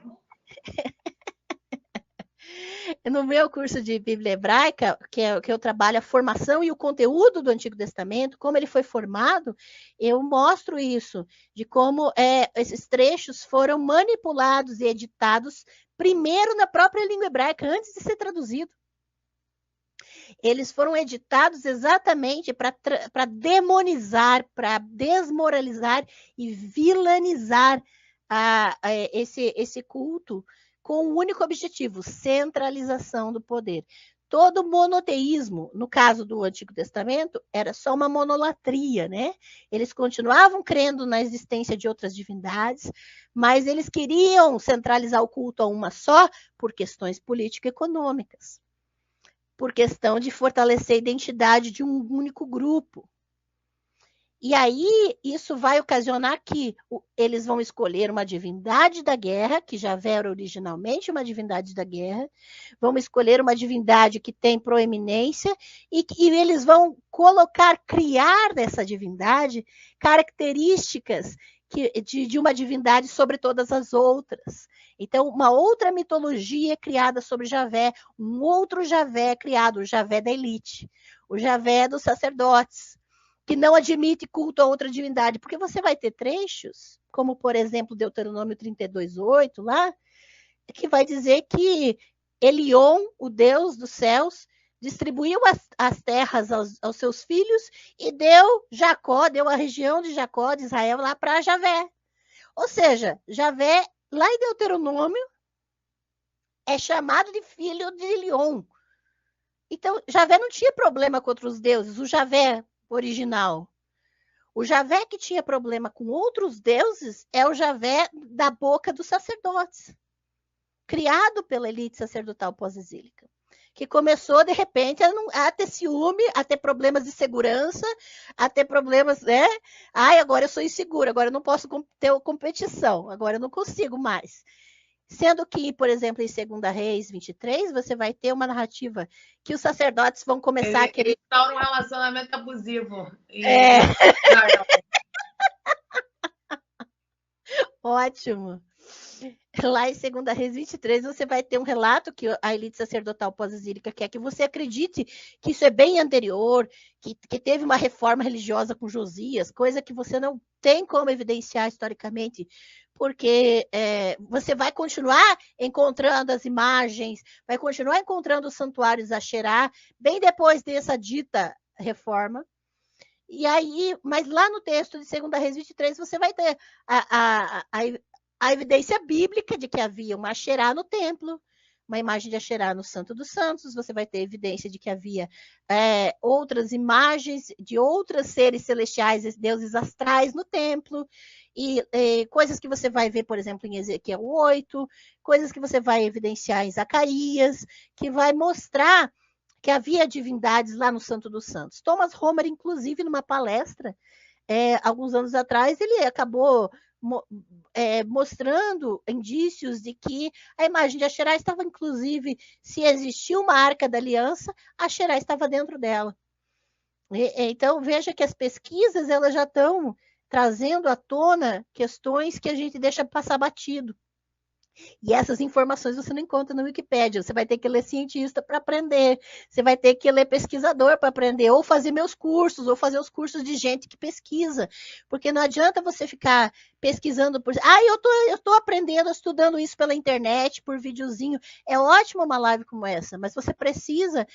No meu curso de Bíblia Hebraica, que eu trabalho a formação e o conteúdo do Antigo Testamento, como ele foi formado, eu mostro isso, de como esses trechos foram manipulados e editados primeiro na própria língua hebraica, antes de ser traduzido. Eles foram editados exatamente para demonizar, para desmoralizar e vilanizar esse culto com um único objetivo, centralização do poder. Todo monoteísmo, no caso do Antigo Testamento, era só uma monolatria, né? Eles continuavam crendo na existência de outras divindades, mas eles queriam centralizar o culto a uma só por questões político-econômicas, por questão de fortalecer a identidade de um único grupo. E aí, isso vai ocasionar que eles vão escolher uma divindade da guerra, que já era originalmente uma divindade da guerra, vão escolher uma divindade que tem proeminência, e eles vão criar dessa divindade características de uma divindade sobre todas as outras. Então, uma outra mitologia criada sobre Javé, um outro Javé criado, o Javé da elite, o Javé dos sacerdotes, que não admite culto a outra divindade, porque você vai ter trechos, como, por exemplo, Deuteronômio 32:8, lá, que vai dizer que Elion, o Deus dos céus, distribuiu as terras aos seus filhos e deu a região de Jacó, de Israel, lá para Javé. Ou seja, Javé, lá em Deuteronômio, é chamado de filho de Elion. Então, Javé não tinha problema com outros deuses, o Javé original. O Javé que tinha problema com outros deuses é o Javé da boca dos sacerdotes, criado pela elite sacerdotal pós-exílica, que começou, de repente, a ter ciúme, a ter problemas de segurança, a ter problemas, né? Agora eu sou insegura, agora eu não posso ter competição, agora eu não consigo mais. Sendo que, por exemplo, em 2 Reis 23, você vai ter uma narrativa que os sacerdotes vão começar a querer... Ele instaura um relacionamento abusivo. Ótimo. Lá em 2 Reis 23, você vai ter um relato que a elite sacerdotal pós-exílica quer que você acredite que isso é bem anterior, que teve uma reforma religiosa com Josias, coisa que você não tem como evidenciar historicamente, porque você vai continuar encontrando as imagens, vai continuar encontrando os santuários Axerá, bem depois dessa dita reforma. E aí, mas lá no texto de 2 Reis 23, você vai ter a evidência bíblica de que havia uma Axerá no templo, uma imagem de Axerá no Santo dos Santos, você vai ter evidência de que havia outras imagens de outros seres celestiais, deuses astrais no templo, e coisas que você vai ver, por exemplo, em Ezequiel 8, coisas que você vai evidenciar em Zacarias, que vai mostrar que havia divindades lá no Santo dos Santos. Thomas Homer, inclusive, numa palestra, alguns anos atrás, ele acabou mostrando indícios de que a imagem de Axerá estava, inclusive, se existia uma arca da aliança, Axerá estava dentro dela. Então, veja que as pesquisas elas já estão trazendo à tona questões que a gente deixa passar batido. E essas informações você não encontra na Wikipédia. Você vai ter que ler cientista para aprender. Você vai ter que ler pesquisador para aprender. Ou fazer meus cursos, ou fazer os cursos de gente que pesquisa. Porque não adianta você ficar pesquisando por... eu tô aprendendo, estudando isso pela internet, por videozinho. É ótimo uma live como essa, mas você precisa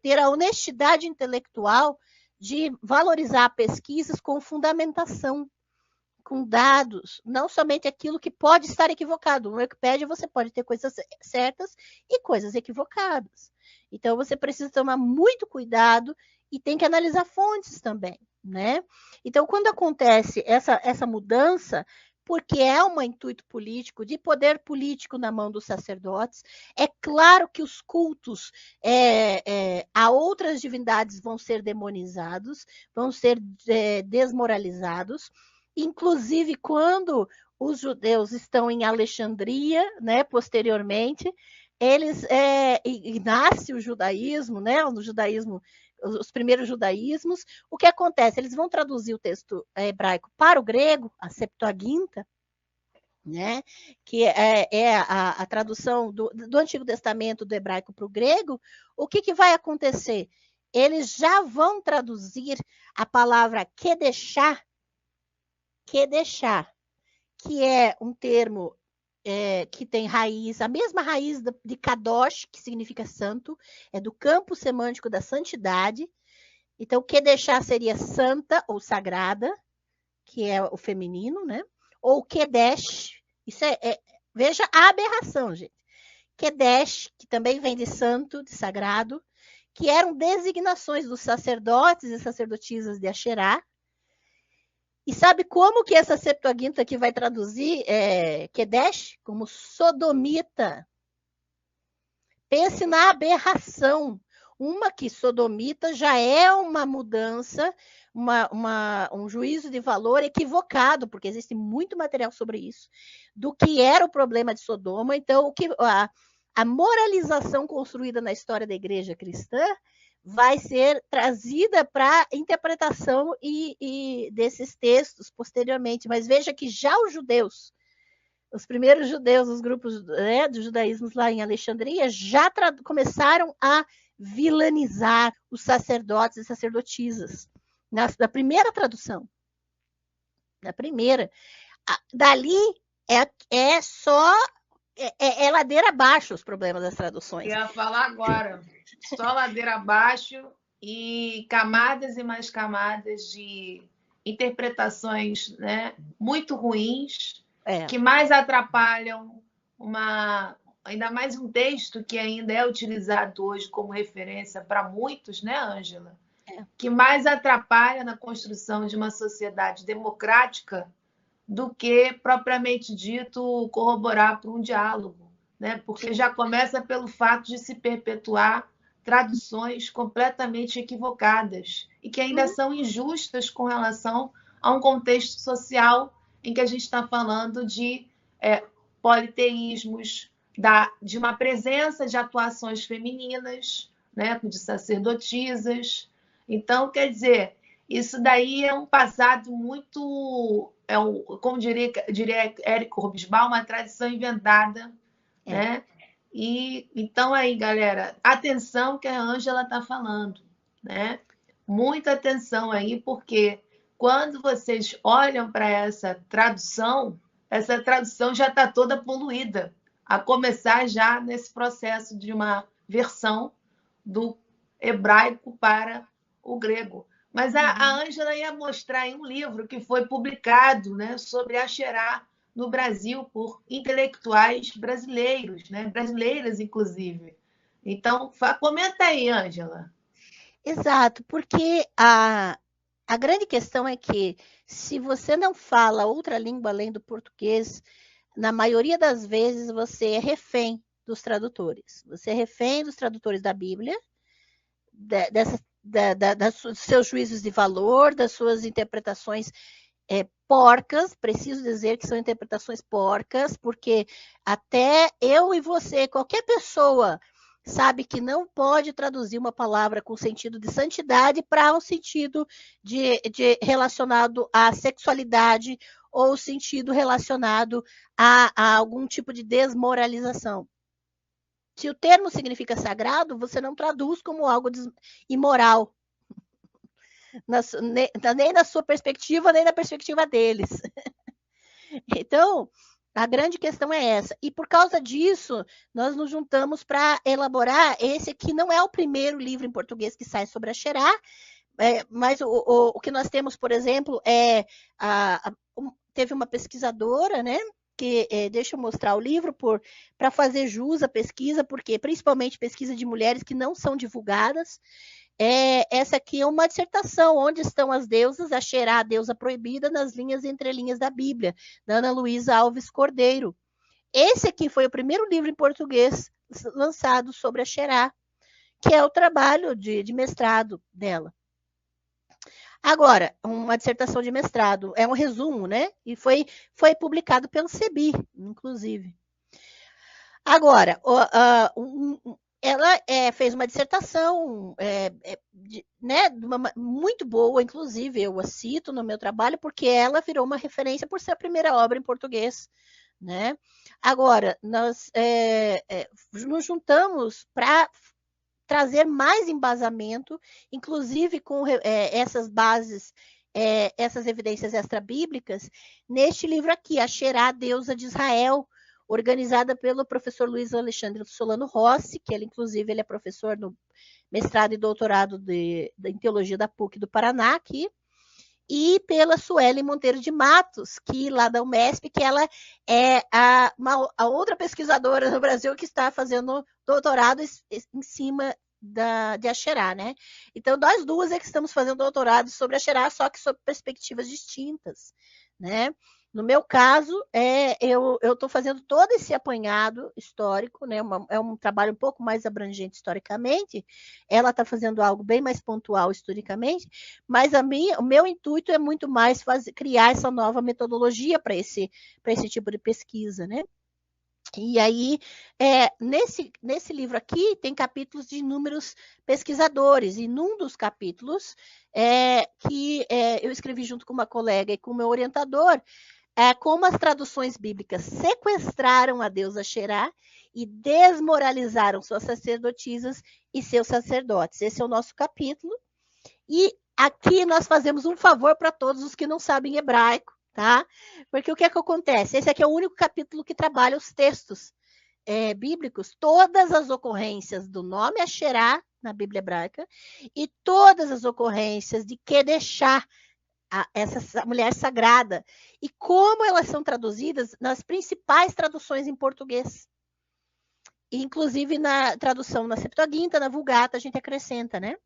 ter a honestidade intelectual de valorizar pesquisas com fundamentação, com dados, não somente aquilo que pode estar equivocado. No Wikipedia você pode ter coisas certas e coisas equivocadas. Então você precisa tomar muito cuidado e tem que analisar fontes também, né? Então quando acontece essa mudança, porque é um intuito político, de poder político na mão dos sacerdotes, é claro que os cultos a outras divindades vão ser demonizados, vão ser desmoralizados. Inclusive, quando os judeus estão em Alexandria, né, posteriormente, e nasce o judaísmo, né, o judaísmo, os primeiros judaísmos. O que acontece? Eles vão traduzir o texto hebraico para o grego, a Septuaginta, né, que é a tradução do Antigo Testamento do hebraico para o grego. O que vai acontecer? Eles já vão traduzir a palavra kedeshá, que é um termo que tem raiz, a mesma raiz de kadosh, que significa santo, é do campo semântico da santidade. Então, kedeshá seria santa ou sagrada, que é o feminino, né? Ou kedesh, isso veja a aberração, gente. Kedesh, que também vem de santo, de sagrado, que eram designações dos sacerdotes e sacerdotisas de Asherá. E sabe como que essa Septuaginta aqui vai traduzir Kedesh? Como sodomita. Pense na aberração. Uma que sodomita já é uma mudança, um juízo de valor equivocado, porque existe muito material sobre isso, do que era o problema de Sodoma. Então, a moralização construída na história da igreja cristã vai ser trazida para interpretação e desses textos posteriormente. Mas veja que já os judeus, os primeiros judeus, os grupos do judaísmo lá em Alexandria, já começaram a vilanizar os sacerdotes e sacerdotisas na primeira tradução. Na primeira. Dali é só ladeira abaixo os problemas das traduções. Eu ia falar agora. Só ladeira abaixo e camadas e mais camadas de interpretações, né, muito ruins, que mais atrapalham ainda mais um texto que ainda é utilizado hoje como referência para muitos, né, Ângela? Que mais atrapalha na construção de uma sociedade democrática do que, propriamente dito, corroborar para um diálogo, né? Porque já começa pelo fato de se perpetuar traduções completamente equivocadas e que ainda são injustas com relação a um contexto social em que a gente está falando de politeísmos, de uma presença de atuações femininas, né, de sacerdotisas. Então, quer dizer, isso daí é um passado muito, como diria Éric Hobsbawm, uma tradição inventada, né? E então aí, galera, atenção que a Ângela está falando, né? Muita atenção aí, porque quando vocês olham para essa tradução já está toda poluída, a começar já nesse processo de uma versão do hebraico para o grego. Mas a Ângela ia mostrar em um livro que foi publicado, né, sobre Asherá no Brasil por intelectuais brasileiros, né, brasileiras inclusive. Então, comenta aí, Ângela. Exato, porque a grande questão é que se você não fala outra língua além do português, na maioria das vezes você é refém dos tradutores. Você é refém dos tradutores da Bíblia, dos seus juízos de valor, das suas interpretações porcas. Preciso dizer que são interpretações porcas, porque até eu e você, qualquer pessoa, sabe que não pode traduzir uma palavra com sentido de santidade para um sentido de relacionado à sexualidade ou sentido relacionado a algum tipo de desmoralização. Se o termo significa sagrado, você não traduz como algo imoral. Nem na sua perspectiva, nem na perspectiva deles. Então, a grande questão é essa. E por causa disso, nós nos juntamos para elaborar esse que não é o primeiro livro em português que sai sobre Asherá, mas o que nós temos, por exemplo, teve uma pesquisadora, né? Deixa eu mostrar o livro para fazer jus à pesquisa, porque principalmente pesquisa de mulheres que não são divulgadas. Essa aqui é uma dissertação, Onde Estão as Deusas, Asherá, a deusa proibida, nas linhas e entrelinhas da Bíblia, da Ana Luísa Alves Cordeiro. Esse aqui foi o primeiro livro em português lançado sobre Asherá, que é o trabalho de mestrado dela. Agora, uma dissertação de mestrado é um resumo, né? E foi publicado pelo CEBI, inclusive. Agora, ela fez uma dissertação né, muito boa, inclusive eu a cito no meu trabalho, porque ela virou uma referência por ser a primeira obra em português. Né? Agora, nós nos juntamos para trazer mais embasamento, inclusive com essas bases, essas evidências extra-bíblicas, neste livro aqui, A Xerá, Deusa de Israel, organizada pelo professor Luiz Alexandre Solano Rossi, que ele, inclusive, ele é professor no mestrado e doutorado em teologia da PUC do Paraná, aqui, e pela Sueli Monteiro de Matos, que lá da UMESP, que ela é a outra pesquisadora no Brasil que está fazendo doutorado em cima de Axerá, né? Então, nós duas é que estamos fazendo doutorado sobre Axerá, só que sob perspectivas distintas, né? No meu caso, eu estou fazendo todo esse apanhado histórico, né? É um trabalho um pouco mais abrangente historicamente. Ela está fazendo algo bem mais pontual historicamente, mas o meu intuito é muito mais criar essa nova metodologia para esse tipo de pesquisa, né? E aí, nesse livro aqui, tem capítulos de inúmeros pesquisadores, e num dos capítulos que eu escrevi junto com uma colega e com o meu orientador, como as traduções bíblicas sequestraram a deusa Xerá e desmoralizaram suas sacerdotisas e seus sacerdotes. Esse é o nosso capítulo. E aqui nós fazemos um favor para todos os que não sabem hebraico, tá? Porque o que acontece? Esse aqui é o único capítulo que trabalha os textos bíblicos, todas as ocorrências do nome Asherá na Bíblia hebraica e todas as ocorrências de Kedeshá, essa mulher sagrada, e como elas são traduzidas nas principais traduções em português. Inclusive na tradução na Septuaginta, na Vulgata, a gente acrescenta, né?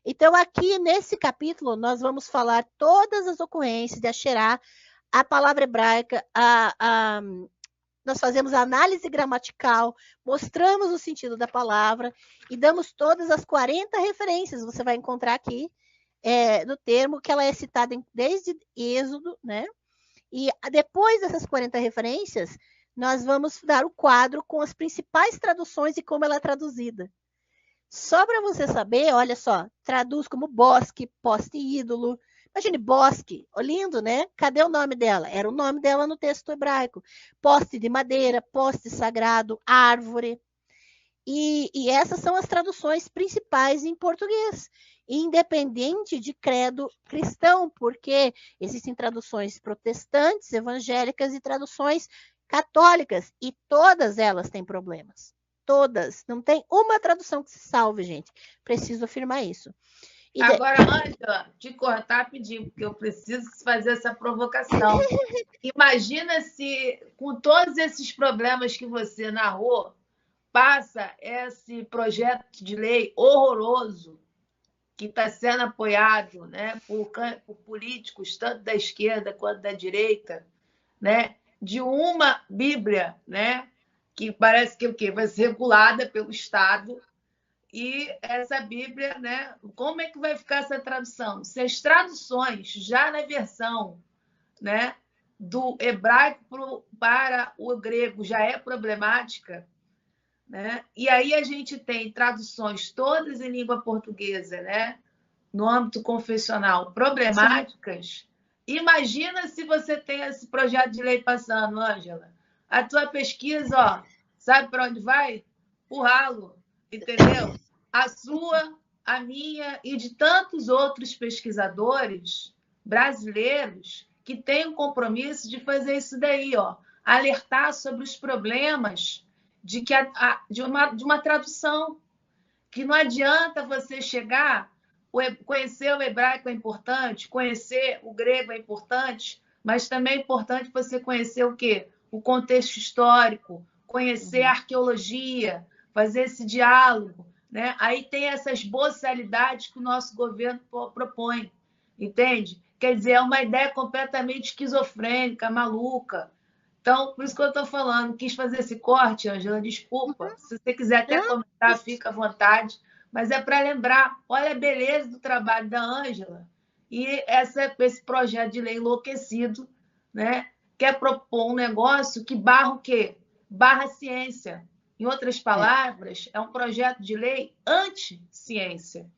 Então, aqui nesse capítulo, nós vamos falar todas as ocorrências de Asherá, a palavra hebraica, nós fazemos a análise gramatical, mostramos o sentido da palavra e damos todas as 40 referências, você vai encontrar aqui, do termo, que ela é citada desde Êxodo, né? E depois dessas 40 referências, nós vamos dar o quadro com as principais traduções e como ela é traduzida. Só para você saber, olha só, traduz como bosque, poste ídolo. Imagine, bosque, lindo, né? Cadê o nome dela? Era o nome dela no texto hebraico. Poste de madeira, poste sagrado, árvore. E essas são as traduções principais em português, independente de credo cristão, porque existem traduções protestantes, evangélicas e traduções católicas, e todas elas têm problemas. Todas. Não tem uma tradução que se salve, gente. Preciso afirmar isso. Agora, Ângela, te cortar rapidinho, porque eu preciso fazer essa provocação. Imagina se, com todos esses problemas que você narrou, passa esse projeto de lei horroroso que está sendo apoiado, né, por políticos, tanto da esquerda quanto da direita, né, de uma Bíblia, né, que parece que o quê? Vai ser regulada pelo Estado. E essa Bíblia, né, como é que vai ficar essa tradução? Se as traduções, já na versão, né, do hebraico para o grego já é problemática, né? E aí a gente tem traduções todas em língua portuguesa, né, no âmbito confessional, problemáticas. Sim. Imagina se você tem esse projeto de lei passando, Ângela. A tua pesquisa, ó, sabe para onde vai? O ralo, entendeu? A sua, a minha e de tantos outros pesquisadores brasileiros que têm um compromisso de fazer isso daí, ó, alertar sobre os problemas de uma tradução, que não adianta você chegar, conhecer o hebraico é importante, conhecer o grego é importante, mas também é importante você conhecer o quê? O contexto histórico, conhecer a arqueologia, fazer esse diálogo, né? Aí tem essas boçalidades que o nosso governo propõe, entende? Quer dizer, é uma ideia completamente esquizofrênica, maluca. Então, por isso que eu estou falando, quis fazer esse corte, Ângela, desculpa. Se você quiser até comentar, fica à vontade. Mas é para lembrar, olha a beleza do trabalho da Ângela, e esse projeto de lei enlouquecido, né, quer propor um negócio que barra o quê? Barra a ciência. Em outras palavras, é um projeto de lei anti-ciência,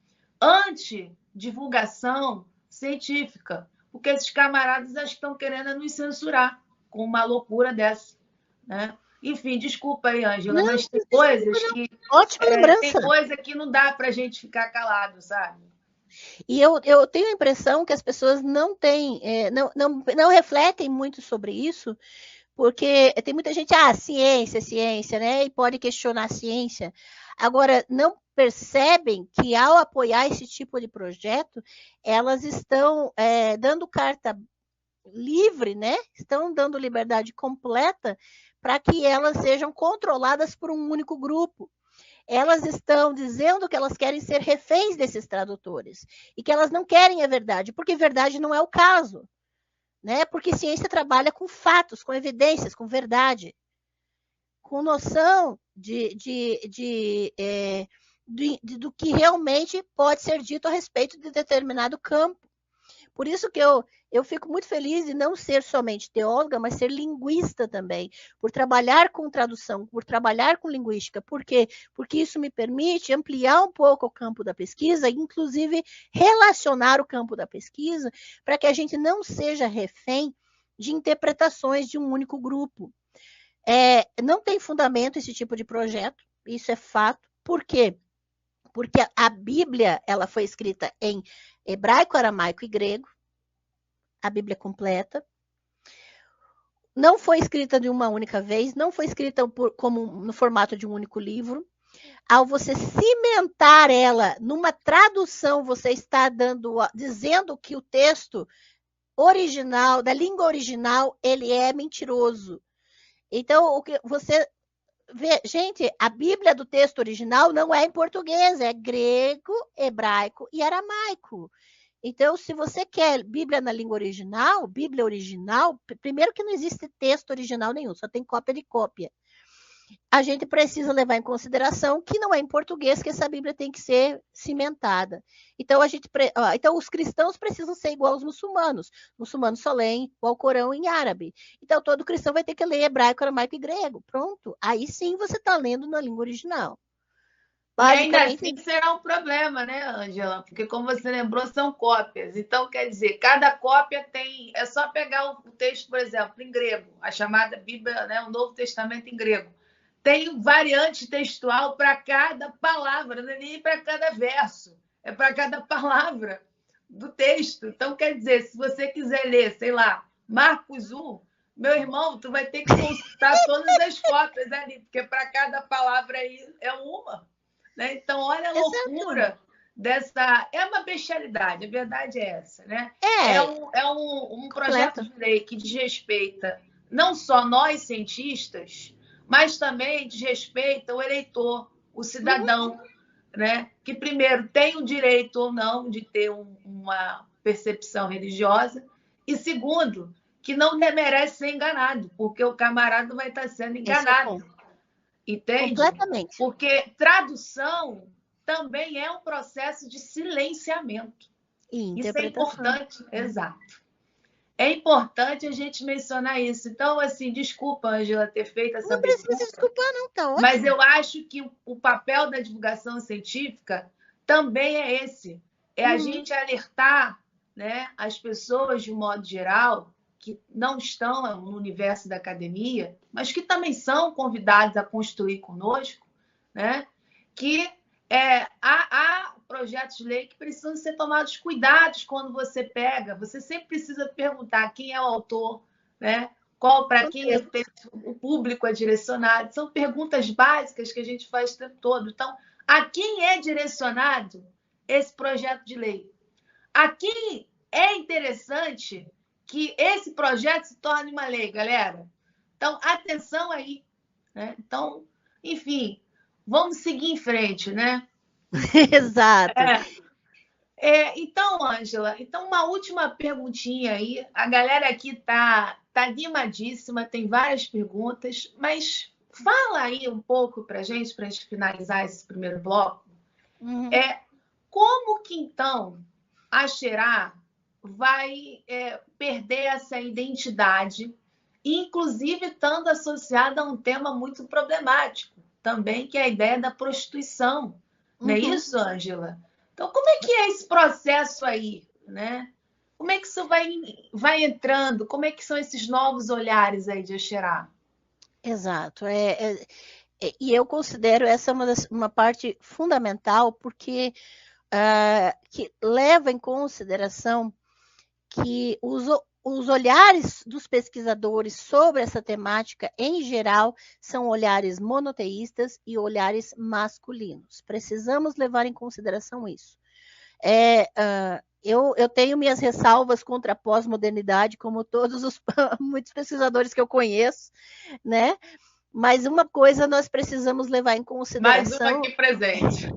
anti-divulgação científica, porque esses camaradas estão querendo nos censurar com uma loucura dessa, né? Enfim, desculpa aí, Ângela, Não, mas tem coisas que ótima tem lembrança. coisa que não dá para a gente ficar calado, sabe? E eu tenho a impressão que as pessoas não têm, não refletem muito sobre isso, porque tem muita gente, ciência, ciência, né? E pode questionar a ciência. Agora, não percebem que ao apoiar esse tipo de projeto, elas estão dando carta livre, né? Estão dando liberdade completa para que elas sejam controladas por um único grupo. Elas estão dizendo que elas querem ser reféns desses tradutores e que elas não querem a verdade, porque verdade não é o caso, né? Porque ciência trabalha com fatos, com evidências, com verdade, com noção do que realmente pode ser dito a respeito de determinado campo. Por isso que eu fico muito feliz de não ser somente teóloga, mas ser linguista também, por trabalhar com tradução, por trabalhar com linguística. Por quê? Porque isso me permite ampliar um pouco o campo da pesquisa, inclusive relacionar o campo da pesquisa, para que a gente não seja refém de interpretações de um único grupo. Não tem fundamento esse tipo de projeto, isso é fato. Por quê? Porque a Bíblia ela foi escrita em hebraico, aramaico e grego, a Bíblia completa. Não foi escrita de uma única vez, não foi escrita como no formato de um único livro. Ao você cimentar ela numa tradução, você está dizendo que o texto original, da língua original, ele é mentiroso. Então, o que você vê, gente, a Bíblia do texto original não é em português, é grego, hebraico e aramaico. Então, se você quer Bíblia na língua original, Bíblia original, primeiro que não existe texto original nenhum, só tem cópia de cópia. A gente precisa levar em consideração que não é em português que essa Bíblia tem que ser cimentada. Então, então os cristãos precisam ser igual aos muçulmanos. Muçulmanos só leem o Alcorão em árabe. Então, todo cristão vai ter que ler hebraico, aramaico e grego. Pronto. Aí sim você está lendo na língua original. E ainda assim será um problema, né, Ângela? Porque, como você lembrou, são cópias. Então, quer dizer, cada cópia tem. É só pegar o texto, por exemplo, em grego, a chamada Bíblia, né, o Novo Testamento em grego. Tem variante textual para cada palavra, não é nem para cada verso, é para cada palavra do texto. Então, quer dizer, se você quiser ler, sei lá, Marcos 1, meu irmão, tu vai ter que consultar todas as cópias ali, porque para cada palavra aí é uma. Né? Então, olha a loucura dessa. É uma bestialidade, a verdade é essa. Né? É um projeto de lei que desrespeita não só nós, cientistas, mas também desrespeita o eleitor, o cidadão, né? Que, primeiro, tem o direito ou não de ter uma percepção religiosa, e, segundo, que não merece ser enganado, porque o camarada vai estar sendo enganado. Entende? Completamente. Porque tradução também é um processo de silenciamento. Isso é importante, exato. É importante a gente mencionar isso. Então, assim, desculpa, Ângela, ter feito essa Não precisa se desculpar, não, tá ótimo. Mas eu acho que o papel da divulgação científica também é esse. É a gente alertar, né, as pessoas, de um modo geral, que não estão no universo da academia, mas que também são convidados a construir conosco, né, que há projetos de lei que precisam ser tomados cuidados quando você pega. Você sempre precisa perguntar quem é o autor, né? Para quem o público é direcionado. São perguntas básicas que a gente faz o tempo todo. Então, a quem é direcionado esse projeto de lei? A quem é interessante que esse projeto se torne uma lei, galera? Então, atenção aí. Né? Então, enfim, vamos seguir em frente, né? Exato. Então, Ângela, uma última perguntinha aí. A galera aqui tá animadíssima, tem várias perguntas, mas fala aí um pouco para a gente finalizar esse primeiro bloco. Como que, então, a Xerá vai perder essa identidade, inclusive estando associada a um tema muito problemático também, que é a ideia da prostituição. Não é isso, Ângela? Então, como é que é esse processo aí, né? Como é que isso vai entrando? Como é que são esses novos olhares aí de Axerá? Exato. E eu considero essa uma parte fundamental, porque que leva em consideração que os olhares dos pesquisadores sobre essa temática, em geral, são olhares monoteístas e olhares masculinos. Precisamos levar em consideração isso. Eu tenho minhas ressalvas contra a pós-modernidade, como todos os muitos pesquisadores que eu conheço, né? Mas uma coisa nós precisamos levar em consideração. Mais uma aqui presente.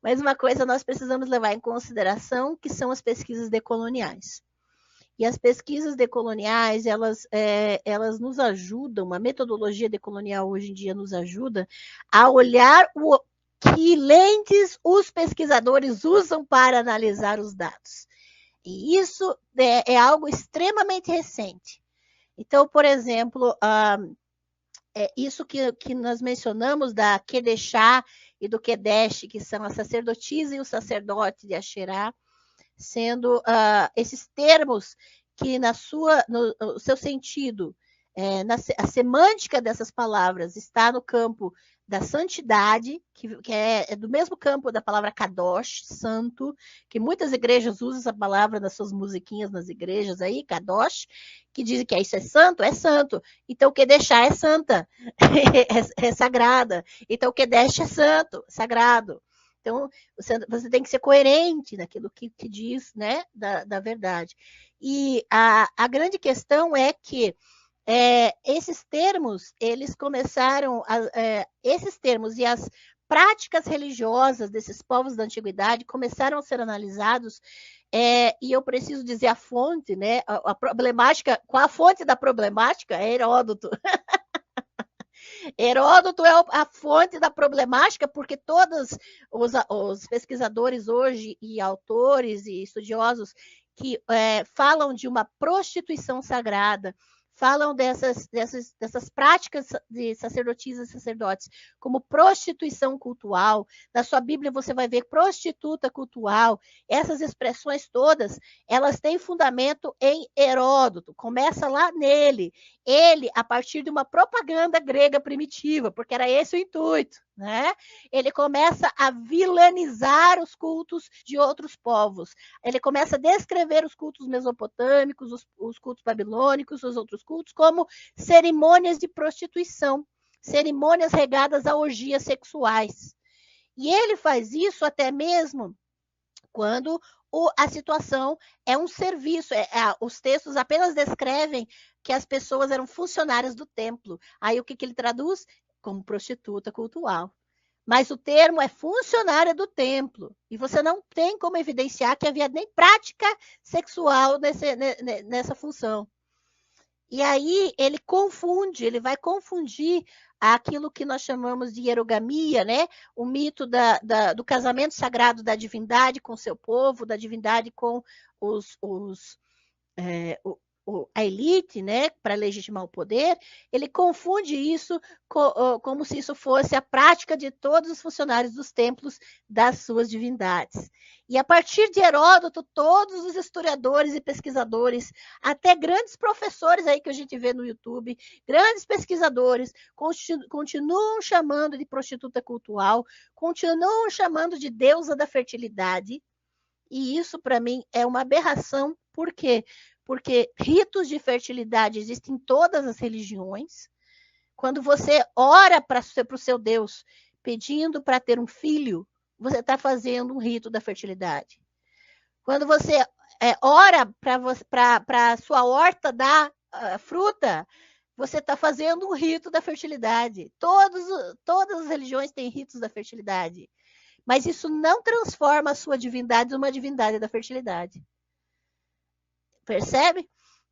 Mas uma coisa nós precisamos levar em consideração, que são as pesquisas decoloniais. E as pesquisas decoloniais, elas nos ajudam, a metodologia decolonial hoje em dia nos ajuda a olhar que lentes os pesquisadores usam para analisar os dados. E isso é algo extremamente recente. Então, por exemplo, isso que nós mencionamos da Kedeshá e do Kedesh, que são a sacerdotisa e o sacerdote de Axerá, sendo esses termos que no seu sentido, a semântica dessas palavras está no campo da santidade, que é do mesmo campo da palavra kadosh, santo, que muitas igrejas usam essa palavra nas suas musiquinhas nas igrejas aí, kadosh, que dizem que isso é santo. Então o Kedeshá é santa, é sagrada. Então o Kedesh é santo, sagrado. Então, você tem que ser coerente naquilo que diz, né, da verdade. E a grande questão é que esses termos, eles começaram, esses termos e as práticas religiosas desses povos da antiguidade começaram a ser analisados, e eu preciso dizer a fonte, né, a problemática, qual a fonte da problemática? É Heródoto. Heródoto é a fonte da problemática, porque todos os pesquisadores hoje, e autores e estudiosos, que falam de uma prostituição sagrada, falam dessas práticas de sacerdotisas e sacerdotes como prostituição cultural. Na sua Bíblia você vai ver prostituta cultural. Essas expressões todas, elas têm fundamento em Heródoto. Começa lá nele. Ele, a partir de uma propaganda grega primitiva, porque era esse o intuito, né? Ele começa a vilanizar os cultos de outros povos. Ele começa a descrever os cultos mesopotâmicos, os cultos babilônicos, os outros cultos, como cerimônias de prostituição, cerimônias regadas a orgias sexuais. E ele faz isso até mesmo quando a situação é um serviço. Os textos apenas descrevem que as pessoas eram funcionárias do templo. Aí o que ele traduz? Como prostituta cultural. Mas o termo é funcionária do templo. E você não tem como evidenciar que havia nem prática sexual nessa função. E aí ele vai confundir aquilo que nós chamamos de hierogamia, né? O mito do casamento sagrado da divindade com o seu povo, da divindade com a elite, né, para legitimar o poder. Ele confunde isso como se isso fosse a prática de todos os funcionários dos templos das suas divindades. E a partir de Heródoto, todos os historiadores e pesquisadores, até grandes professores aí que a gente vê no YouTube, grandes pesquisadores, continuam chamando de prostituta cultural, continuam chamando de deusa da fertilidade. E isso, para mim, é uma aberração. Por quê? Porque ritos de fertilidade existem em todas as religiões. Quando você ora para o seu Deus pedindo para ter um filho, você está fazendo um rito da fertilidade. Quando você ora para a sua horta dar fruta, você está fazendo um rito da fertilidade. Todas as religiões têm ritos da fertilidade. Mas isso não transforma a sua divindade numa divindade da fertilidade. Percebe?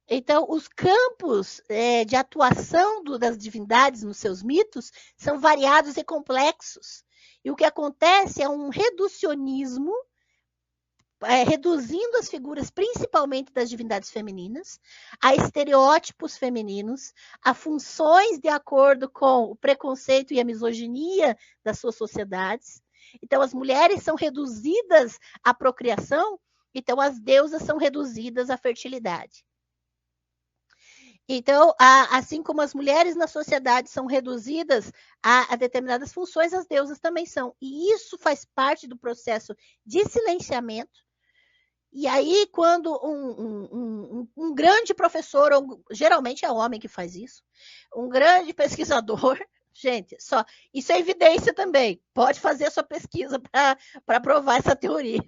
Então, os campos de atuação das divindades nos seus mitos são variados e complexos. E o que acontece é um reducionismo reduzindo as figuras, principalmente das divindades femininas, a estereótipos femininos, a funções de acordo com o preconceito e a misoginia das suas sociedades. Então, as mulheres são reduzidas à procriação, então as deusas são reduzidas à fertilidade. Então, assim como as mulheres na sociedade são reduzidas a determinadas funções, as deusas também são. E isso faz parte do processo de silenciamento. E aí, quando um grande professor, ou geralmente é homem que faz isso, um grande pesquisador, gente, isso é evidência também. Pode fazer a sua pesquisa para provar essa teoria.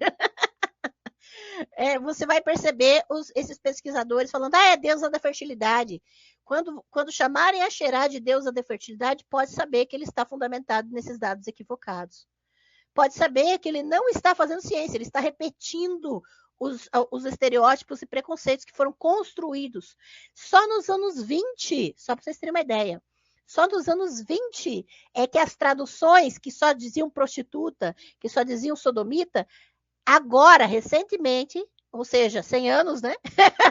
Você vai perceber esses pesquisadores falando, é deusa da fertilidade. Quando chamarem a Xerá de deusa da fertilidade, pode saber que ele está fundamentado nesses dados equivocados. Pode saber que ele não está fazendo ciência, ele está repetindo os estereótipos e preconceitos que foram construídos. Só nos anos 20, só para vocês terem uma ideia, só nos anos 20 é que as traduções que só diziam prostituta, que só diziam sodomita, agora, recentemente, ou seja, 100 anos, né?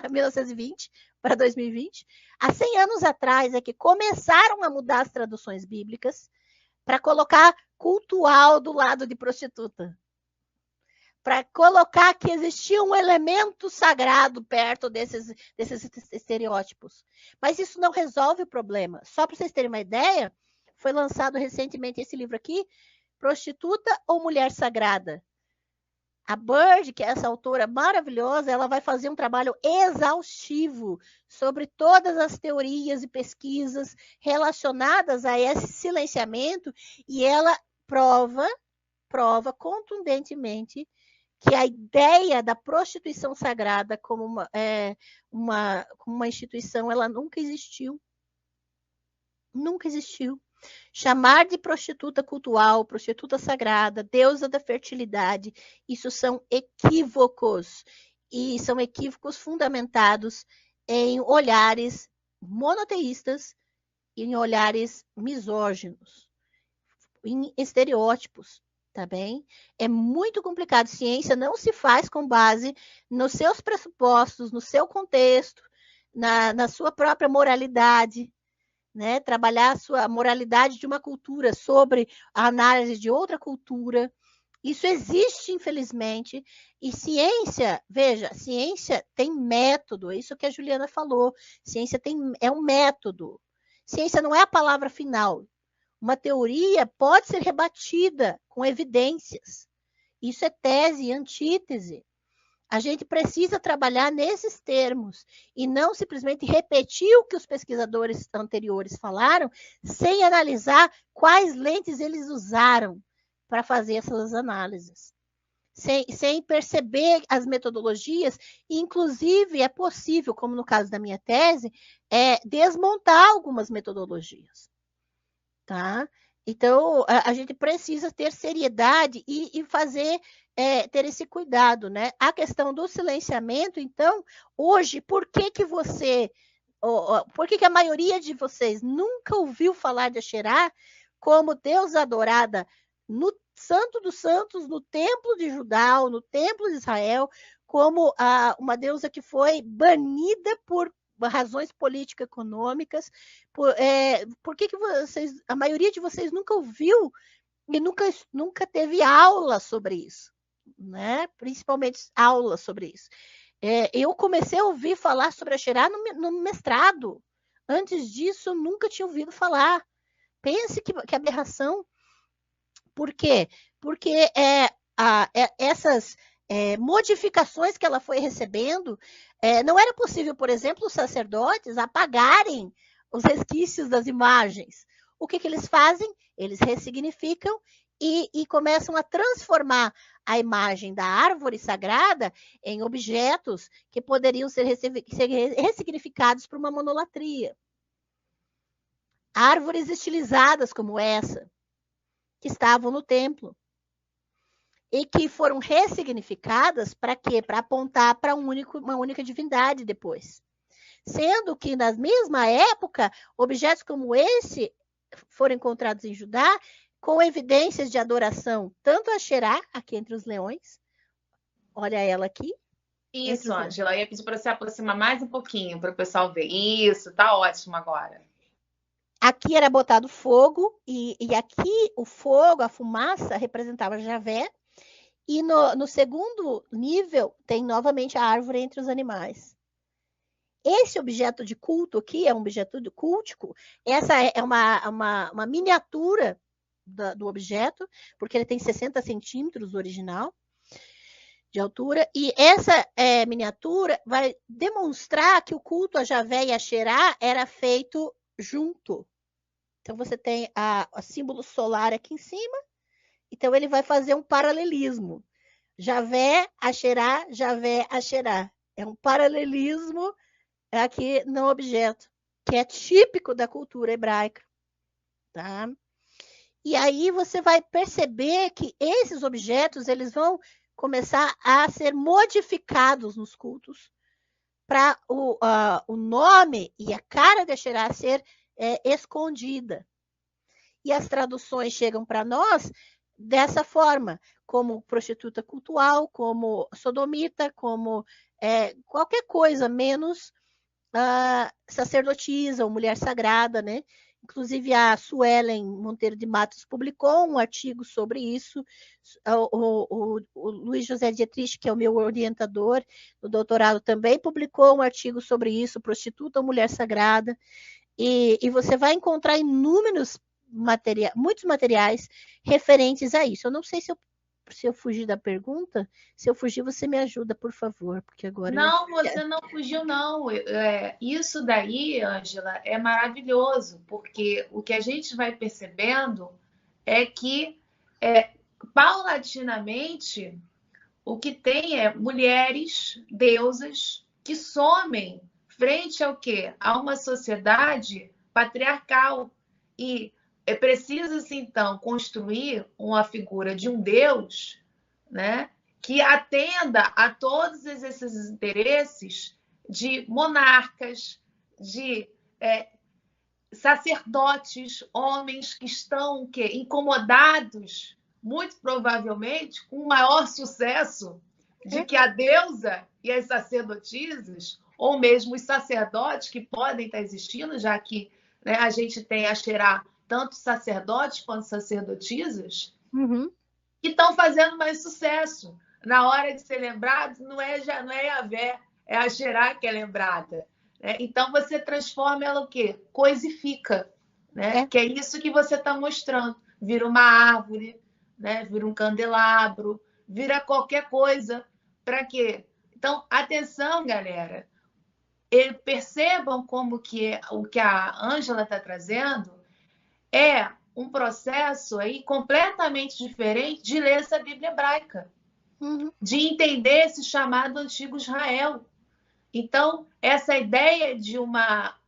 1920 para 2020, há 100 anos atrás é que começaram a mudar as traduções bíblicas para colocar cultual do lado de prostituta. Para colocar que existia um elemento sagrado perto desses estereótipos. Mas isso não resolve o problema. Só para vocês terem uma ideia, foi lançado recentemente esse livro aqui, Prostituta ou Mulher Sagrada? A Bird, que é essa autora maravilhosa, ela vai fazer um trabalho exaustivo sobre todas as teorias e pesquisas relacionadas a esse silenciamento, e ela prova contundentemente que a ideia da prostituição sagrada como uma instituição, ela nunca existiu. Nunca existiu. Chamar de prostituta cultual, prostituta sagrada, deusa da fertilidade, isso são equívocos. E são equívocos fundamentados em olhares monoteístas e em olhares misóginos, em estereótipos, tá bem? É muito complicado. Ciência não se faz com base nos seus pressupostos, no seu contexto, na sua própria moralidade, né? Trabalhar a sua moralidade de uma cultura sobre a análise de outra cultura. Isso existe, infelizmente, e ciência, veja, ciência tem método, é isso que a Juliana falou, ciência é um método. Ciência não é a palavra final. Uma teoria pode ser rebatida com evidências. Isso é tese e antítese. A gente precisa trabalhar nesses termos e não simplesmente repetir o que os pesquisadores anteriores falaram, sem analisar quais lentes eles usaram para fazer essas análises. Sem perceber as metodologias, e inclusive é possível, como no caso da minha tese, desmontar algumas metodologias. Tá? Então, a gente precisa ter seriedade e fazer, ter esse cuidado, né? A questão do silenciamento, então, hoje, por que a maioria de vocês nunca ouviu falar de Axerá como deusa adorada no Santo dos Santos, no Templo de Judá, no Templo de Israel, como uma deusa que foi banida por razões político-econômicas? Por que a maioria de vocês nunca ouviu e nunca teve aula sobre isso, né? Principalmente aula sobre isso. Eu comecei a ouvir falar sobre Axerá no mestrado. Antes disso, eu nunca tinha ouvido falar. Pense que aberração. Por quê? Porque essas modificações que ela foi recebendo, não era possível, por exemplo, os sacerdotes apagarem os resquícios das imagens. O que eles fazem? Eles ressignificam e começam a transformar a imagem da árvore sagrada em objetos que poderiam ser ressignificados por uma monolatria. Árvores estilizadas como essa, que estavam no templo. E que foram ressignificadas para quê? Para apontar para uma única divindade depois. Sendo que, na mesma época, objetos como esse foram encontrados em Judá com evidências de adoração, tanto a Axerá, aqui entre os leões, Olha ela aqui. Entre Isso, os... Ângela. Eu ia pedir para você aproximar mais um pouquinho para o pessoal ver. Isso, tá ótimo agora. Aqui era botado fogo, e aqui o fogo, a fumaça, representava Javé. E no segundo nível tem novamente a árvore entre os animais. Esse objeto de culto aqui é um objeto cultico. Essa é uma miniatura do objeto, porque ele tem 60 centímetros original de altura. E essa miniatura vai demonstrar que o culto a Javé e a Xerá era feito junto. Então você tem o símbolo solar aqui em cima. Então ele vai fazer um paralelismo. Javé, Asherá, Javé, Asherá. É um paralelismo aqui no objeto, que é típico da cultura hebraica. Tá? E aí você vai perceber que esses objetos eles vão começar a ser modificados nos cultos para o nome e a cara de Asherá ser escondida. E as traduções chegam para nós dessa forma, como prostituta cultual, como sodomita, como qualquer coisa menos sacerdotisa ou mulher sagrada, né? Inclusive a Suelen Monteiro de Matos publicou um artigo sobre isso. O Luiz José Dietrich, que é o meu orientador no doutorado, também publicou um artigo sobre isso, prostituta ou mulher sagrada. E você vai encontrar inúmeros muitos materiais referentes a isso. Eu não sei se eu fugir da pergunta. Se eu fugir, você me ajuda, por favor, porque agora eu... Não, você não fugiu, não. Isso daí, Ângela, é maravilhoso, porque o que a gente vai percebendo é que, paulatinamente, o que tem é mulheres, deusas, que somem frente ao quê? A uma sociedade patriarcal. E precisa-se, então, construir uma figura de um deus, né, que atenda a todos esses interesses de monarcas, de sacerdotes, homens que estão incomodados, muito provavelmente, com o maior sucesso de que a deusa e as sacerdotisas, ou mesmo os sacerdotes que podem estar existindo, já que, né, a gente tem a Xerá tanto sacerdotes quanto sacerdotisas, que estão fazendo mais sucesso. Na hora de ser lembrado, não é Yahvé, é a Xerá que é lembrada. Então você transforma ela o quê? Coisifica, né? Que é isso que você está mostrando. Vira uma árvore, né? Vira um candelabro, vira qualquer coisa. Para quê? Então, atenção, galera. Percebam como que o que a Ângela está trazendo é um processo aí completamente diferente de ler essa Bíblia hebraica, de entender esse chamado Antigo Israel. Então, essa ideia de um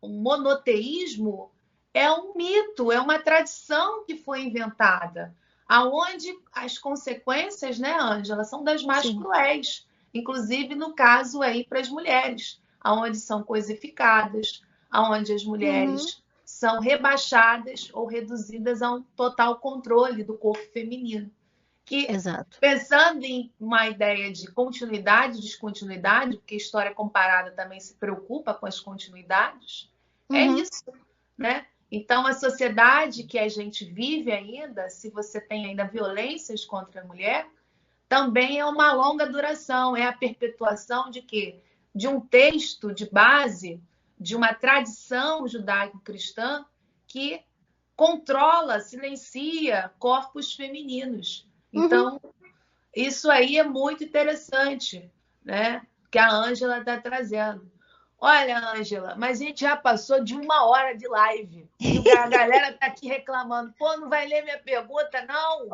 monoteísmo é um mito, é uma tradição que foi inventada, aonde as consequências, né, Ângela, são das mais cruéis, inclusive no caso aí para as mulheres, aonde são coisificadas, aonde as mulheres são rebaixadas ou reduzidas a um total controle do corpo feminino. Que, pensando em uma ideia de continuidade e descontinuidade, porque a história comparada também se preocupa com as continuidades, é isso, né? Então, a sociedade que a gente vive ainda, se você tem ainda violências contra a mulher, também é uma longa duração, é a perpetuação de quê? De um texto de base, de uma tradição judaico-cristã que controla, silencia corpos femininos. Então, isso aí é muito interessante, né? Que a Ângela está trazendo. Olha, Ângela, mas a gente já passou de 1 hora de live. E a galera está aqui reclamando. Pô, não vai ler minha pergunta, não?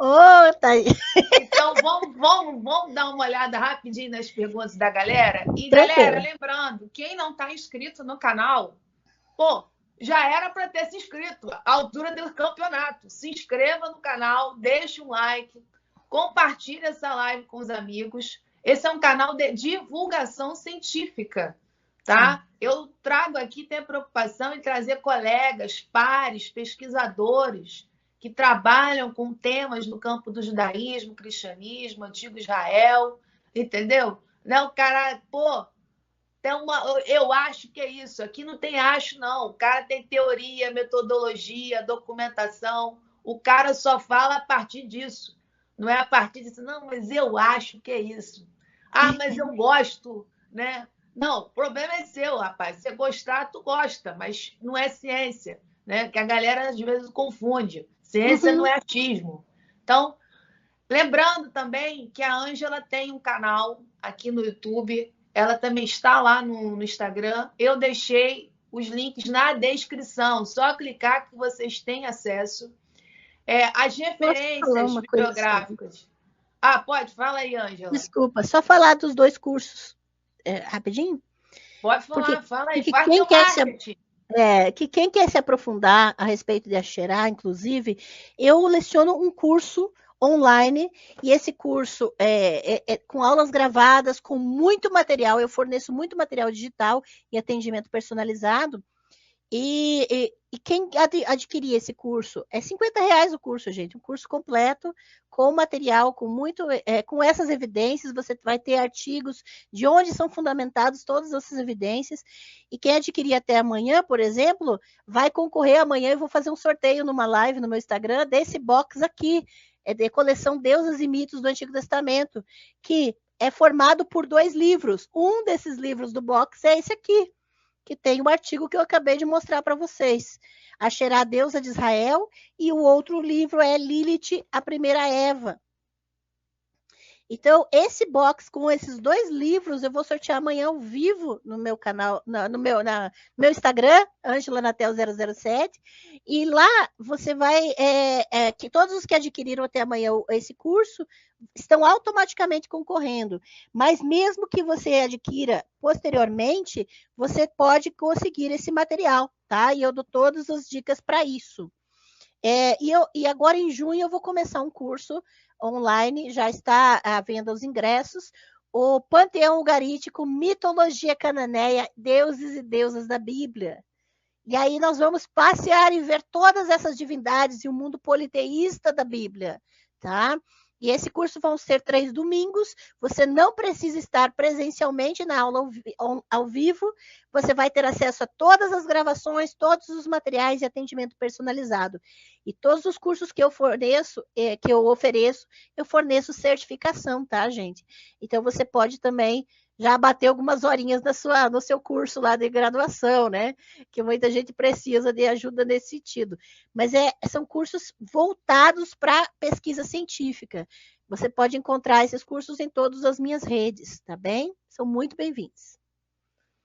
Tá aí. Então, vamos dar uma olhada rapidinho nas perguntas da galera. E, galera, lembrando, quem não está inscrito no canal, pô, já era para ter se inscrito à altura do campeonato. Se inscreva no canal, deixe um like, compartilhe essa live com os amigos. Esse é um canal de divulgação científica, tá? Eu trago aqui, tenho preocupação em trazer colegas, pares, pesquisadores que trabalham com temas no campo do judaísmo, cristianismo, antigo Israel. entendeu? Não, o cara, pô, eu acho que é isso. Aqui não tem acho, não. O cara tem teoria, metodologia, documentação. O cara só fala a partir disso. Não é a partir disso, não, mas eu acho que é isso. Ah, mas eu gosto, né? Não, o problema é seu, rapaz. Se você gostar, tu gosta, mas não é ciência, né? Que a galera às vezes confunde. Ciência não é achismo. Então, lembrando também que a Ângela tem um canal aqui no YouTube, ela também está lá no Instagram. Eu deixei os links na descrição, só clicar que vocês têm acesso. As Posso falar referências uma coisa só? bibliográficas. Ah, pode? Fala aí, Ângela. Desculpa, só falar dos dois cursos rapidinho? Pode Porque, falar, fala aí, porque faz quem teu quer marketing. que quem quer se aprofundar a respeito de Axerá, inclusive, eu leciono um curso online e esse curso é com aulas gravadas, com muito material, eu forneço muito material digital e atendimento personalizado. E quem adquirir esse curso, é R$ 50 o curso, gente, um curso completo, com material, com essas evidências, você vai ter artigos de onde são fundamentadas todas essas evidências, e quem adquirir até amanhã, por exemplo, vai concorrer amanhã, eu vou fazer um sorteio numa live no meu Instagram, desse box aqui, de coleção Deusas e Mitos do Antigo Testamento, que é formado por 2 livros, um desses livros do box é esse aqui, que tem o artigo que eu acabei de mostrar para vocês. Axerá, a deusa de Israel, e o outro livro é Lilith, a primeira Eva. Então, esse box com esses 2 livros eu vou sortear amanhã ao vivo no meu canal, no meu Instagram, Ângela Natel 007. E lá você vai. Que todos os que adquiriram até amanhã esse curso estão automaticamente concorrendo. Mas mesmo que você adquira posteriormente, você pode conseguir esse material, tá? E eu dou todas as dicas para isso. E agora em junho eu vou começar um curso online, já está à venda os ingressos, o Panteão Ugarítico, Mitologia Cananeia, Deuses e Deusas da Bíblia. E aí nós vamos passear e ver todas essas divindades e o mundo politeísta da Bíblia, tá? E esse curso vão ser 3 domingos, você não precisa estar presencialmente na aula ao vivo, você vai ter acesso a todas as gravações, todos os materiais e atendimento personalizado. E todos os cursos que eu ofereço, eu forneço certificação, tá, gente? Então você pode também já bater algumas horinhas no seu curso lá de graduação, né? Que muita gente precisa de ajuda nesse sentido. Mas são cursos voltados para pesquisa científica. Você pode encontrar esses cursos em todas as minhas redes, tá bem? São muito bem-vindos.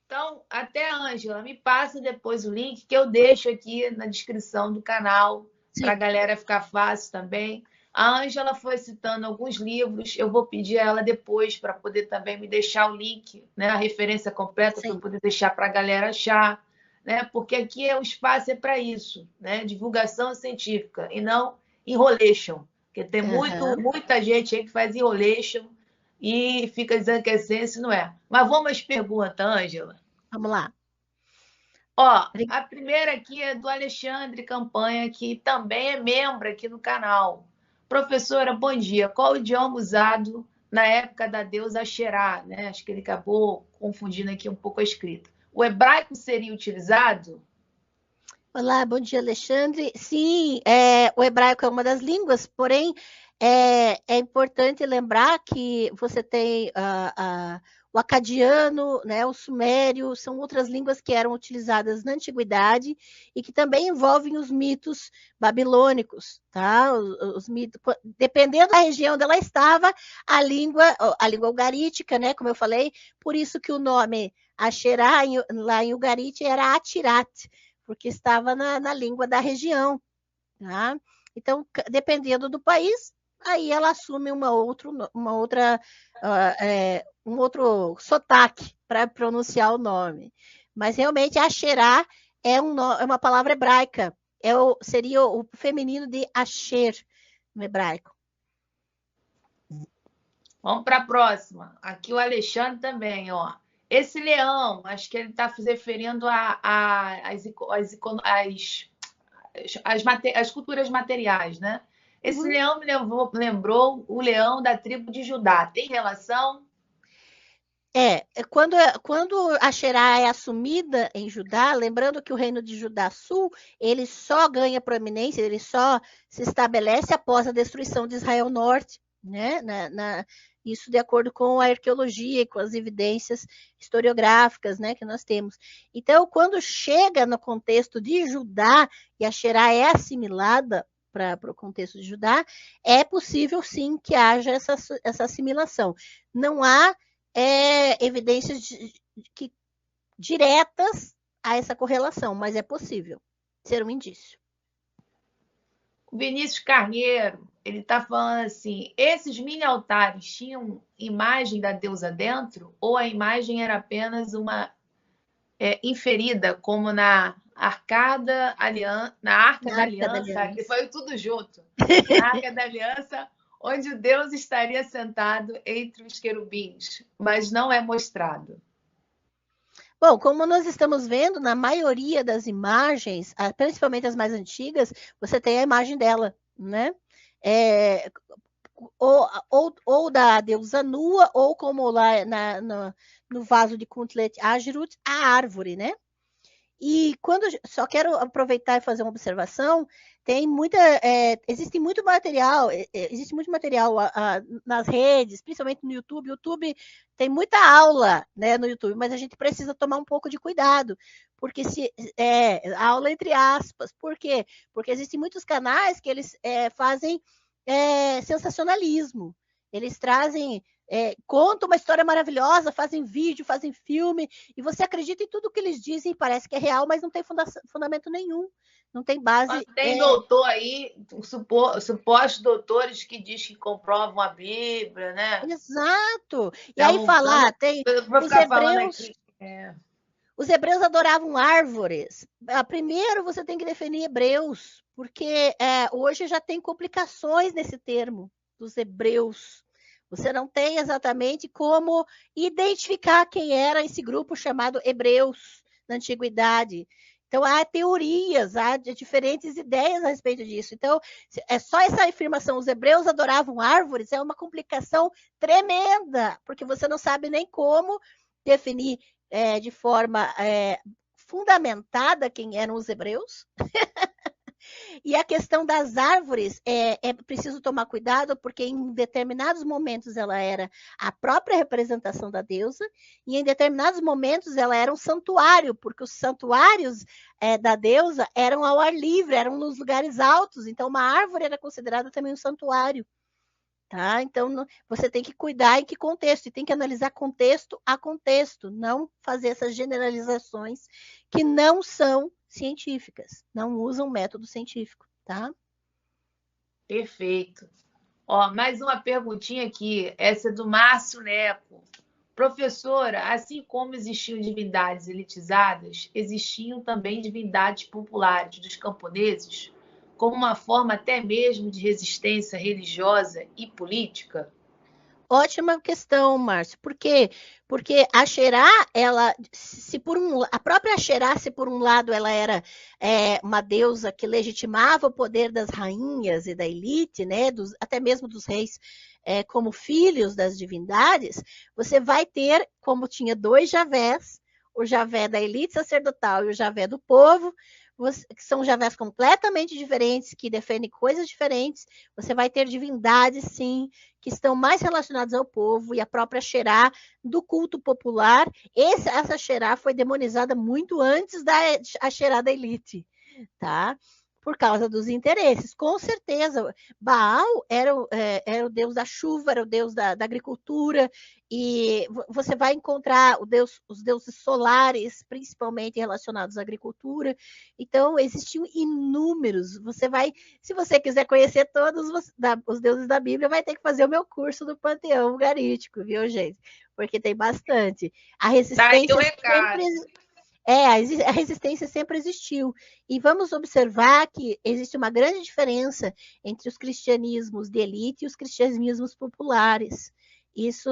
Então, até a Ângela, me passa depois o link que eu deixo aqui na descrição do canal, para a galera ficar fácil também. A Ângela foi citando alguns livros, eu vou pedir a ela depois para poder também me deixar o link, né, a referência completa para poder deixar para a galera achar, né, porque aqui o espaço é para isso, né, divulgação científica e não enrolation, porque tem muita gente aí que faz enrolation e fica dizendo que é ciência, não é. Mas vamos às perguntas, Ângela. Vamos lá. Ó, a primeira aqui é do Alexandre Campanha, que também é membro aqui no canal. Professora, bom dia. Qual o idioma usado na época da deusa Axerá? Né? Acho que ele acabou confundindo aqui um pouco a escrita. O hebraico seria utilizado? Olá, bom dia, Alexandre. Sim, o hebraico é uma das línguas, porém é importante lembrar que você tem o acadiano, né, o sumério, são outras línguas que eram utilizadas na antiguidade e que também envolvem os mitos babilônicos, tá? Os mitos, dependendo da região onde ela estava, a língua ugarítica, né, como eu falei, por isso que o nome Axerá lá em Ugarit era Atirat, porque estava na língua da região, tá? Então, dependendo do país, aí ela assume um outro sotaque para pronunciar o nome. Mas realmente Axerá é uma palavra hebraica, seria o feminino de Asher no hebraico. Vamos para a próxima. Aqui o Alexandre também, ó. Esse leão, acho que ele está se referindo às culturas materiais, né? Esse leão me lembrou o leão da tribo de Judá. Tem relação? Quando a Xerá é assumida em Judá, lembrando que o reino de Judá Sul, ele só ganha proeminência, ele só se estabelece após a destruição de Israel Norte, né? Isso de acordo com a arqueologia e com as evidências historiográficas, né, que nós temos. Então, quando chega no contexto de Judá e a Xerá é assimilada para o contexto de Judá, é possível sim que haja essa assimilação. Não há evidências diretas a essa correlação, mas é possível ser um indício. O Vinícius Carneiro, ele está falando assim, esses mini altares tinham imagem da deusa dentro ou a imagem era apenas uma inferida, como na Arca da Aliança, que foi tudo junto, na Arca da Aliança, onde o Deus estaria sentado entre os querubins, mas não é mostrado. Bom, como nós estamos vendo, na maioria das imagens, principalmente as mais antigas, você tem a imagem dela, né? Ou da deusa nua, ou como lá no vaso de Kuntlet Ajrut, a árvore, né? E só quero aproveitar e fazer uma observação, existe muito material nas redes, principalmente no YouTube. O YouTube tem muita aula, né, no YouTube, mas a gente precisa tomar um pouco de cuidado, porque aula entre aspas. Por quê? Porque existem muitos canais que eles fazem sensacionalismo. Eles trazem contam uma história maravilhosa, fazem vídeo, fazem filme, e você acredita em tudo que eles dizem, parece que é real, mas não tem fundamento nenhum, não tem base. Mas tem doutor aí, supostos doutores que diz que comprovam a Bíblia, né? Exato. E aí falar, tem os hebreus. Os hebreus adoravam árvores. Primeiro você tem que definir hebreus, porque hoje já tem complicações nesse termo dos hebreus. Você não tem exatamente como identificar quem era esse grupo chamado hebreus na antiguidade. Então, há teorias, há diferentes ideias a respeito disso. Então, é só essa afirmação, os hebreus adoravam árvores, é uma complicação tremenda, porque você não sabe nem como definir de forma fundamentada quem eram os hebreus. E a questão das árvores, é preciso tomar cuidado, porque em determinados momentos ela era a própria representação da deusa, e em determinados momentos ela era um santuário, porque os santuários da deusa eram ao ar livre, eram nos lugares altos, então uma árvore era considerada também um santuário. Tá? Então, você tem que cuidar em que contexto, e tem que analisar contexto a contexto, não fazer essas generalizações que não são científicas, não usam método científico, tá? Perfeito. Ó, mais uma perguntinha aqui, essa é do Márcio Neco. Professora, assim como existiam divindades elitizadas, existiam também divindades populares dos camponeses, como uma forma até mesmo de resistência religiosa e política? Ótima questão, Márcio. Por quê? Porque a Xerá, a própria Xerá, se por um lado ela era uma deusa que legitimava o poder das rainhas e da elite, né, até mesmo dos reis, como filhos das divindades, você vai ter, como tinha dois Javés, o Javé da elite sacerdotal e o Javé do povo, que são javés completamente diferentes, que defendem coisas diferentes. Você vai ter divindades, sim, que estão mais relacionadas ao povo, e a própria Xerá do culto popular. Essa Xerá foi demonizada muito antes da Xerá da elite, tá? Por causa dos interesses, com certeza. Baal era o deus da chuva, era o deus da agricultura, e você vai encontrar os deuses solares, principalmente relacionados à agricultura. Então, existiam inúmeros. Se você quiser conhecer todos os deuses da Bíblia, vai ter que fazer o meu curso do Panteão Ugarítico, viu, gente? Porque tem bastante. A resistência a resistência sempre existiu. E vamos observar que existe uma grande diferença entre os cristianismos de elite e os cristianismos populares. Isso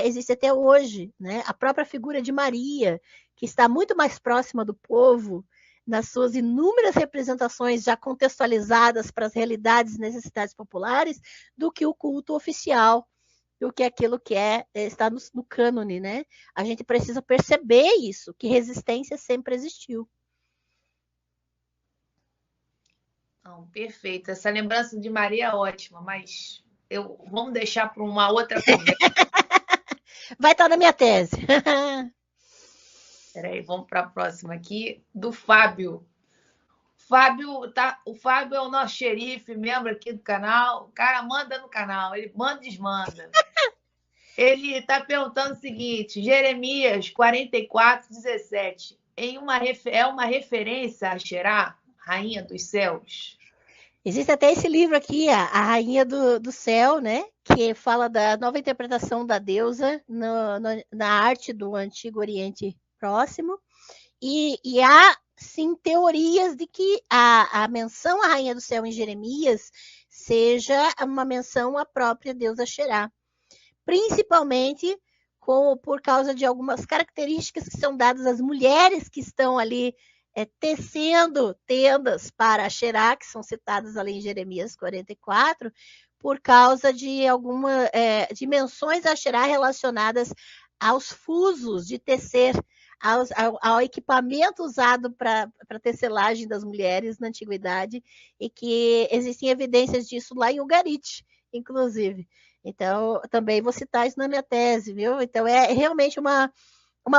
existe até hoje, né? A própria figura de Maria, que está muito mais próxima do povo, nas suas inúmeras representações já contextualizadas para as realidades e necessidades populares, do que o culto oficial. do que aquilo que está no cânone, né? A gente precisa perceber isso, que resistência sempre existiu. Não, perfeito. Essa lembrança de Maria é ótima, mas vamos deixar para uma outra conversa. Vai estar na minha tese. Peraí, vamos para a próxima aqui, do Fábio. O Fábio é o nosso xerife, membro aqui do canal. O cara manda no canal, ele manda e desmanda. Ele está perguntando o seguinte: Jeremias 44:17 é uma referência a Xerá, rainha dos céus? Existe até esse livro aqui, a Rainha do Céu, né? Que fala da nova interpretação da deusa na arte do Antigo Oriente Próximo. E há, sim, teorias de que a menção à Rainha do Céu em Jeremias seja uma menção à própria deusa Xerá. Principalmente por causa de algumas características que são dadas às mulheres que estão ali tecendo tendas para Xerá, que são citadas ali em Jeremias 44, por causa de algumas dimensões a Xerá relacionadas aos fusos de tecer, ao equipamento usado para tecelagem das mulheres na antiguidade, e que existem evidências disso lá em Ugarit, inclusive. Então, também vou citar isso na minha tese, viu? Então, é realmente uma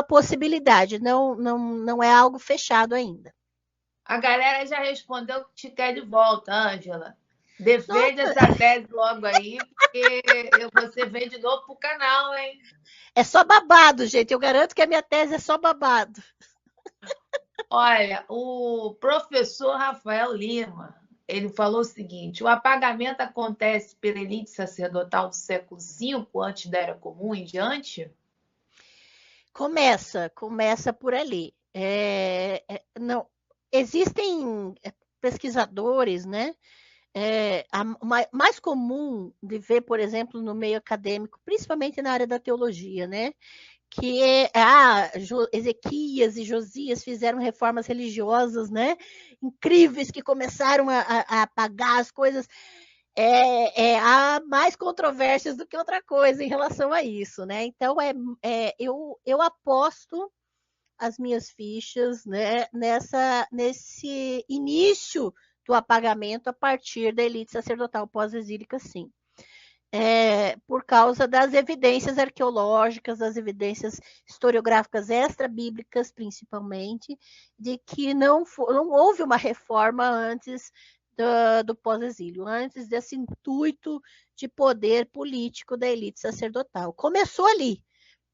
possibilidade, não é algo fechado ainda. A galera já respondeu que te quer de volta, Ângela. Defende Nossa, essa tese logo aí, porque você vem de novo pro canal, hein? é só babado, gente. Eu garanto que a minha tese é só babado. Olha, o professor Rafael Lima, ele falou o seguinte: o apagamento acontece pela elite sacerdotal do século V, antes da Era Comum em diante? Começa por ali. Não, existem pesquisadores, né? Mais comum de ver, por exemplo, no meio acadêmico, principalmente na área da teologia, né? Que Ezequias e Josias fizeram reformas religiosas, né? Incríveis, que começaram a apagar as coisas. Há mais controvérsias do que outra coisa em relação a isso, né? Então, eu aposto as minhas fichas, né, nesse início do apagamento a partir da elite sacerdotal pós-exílica, sim. Por causa das evidências arqueológicas, das evidências historiográficas extra-bíblicas, principalmente, de que não houve uma reforma antes do pós-exílio, antes desse intuito de poder político da elite sacerdotal. Começou ali,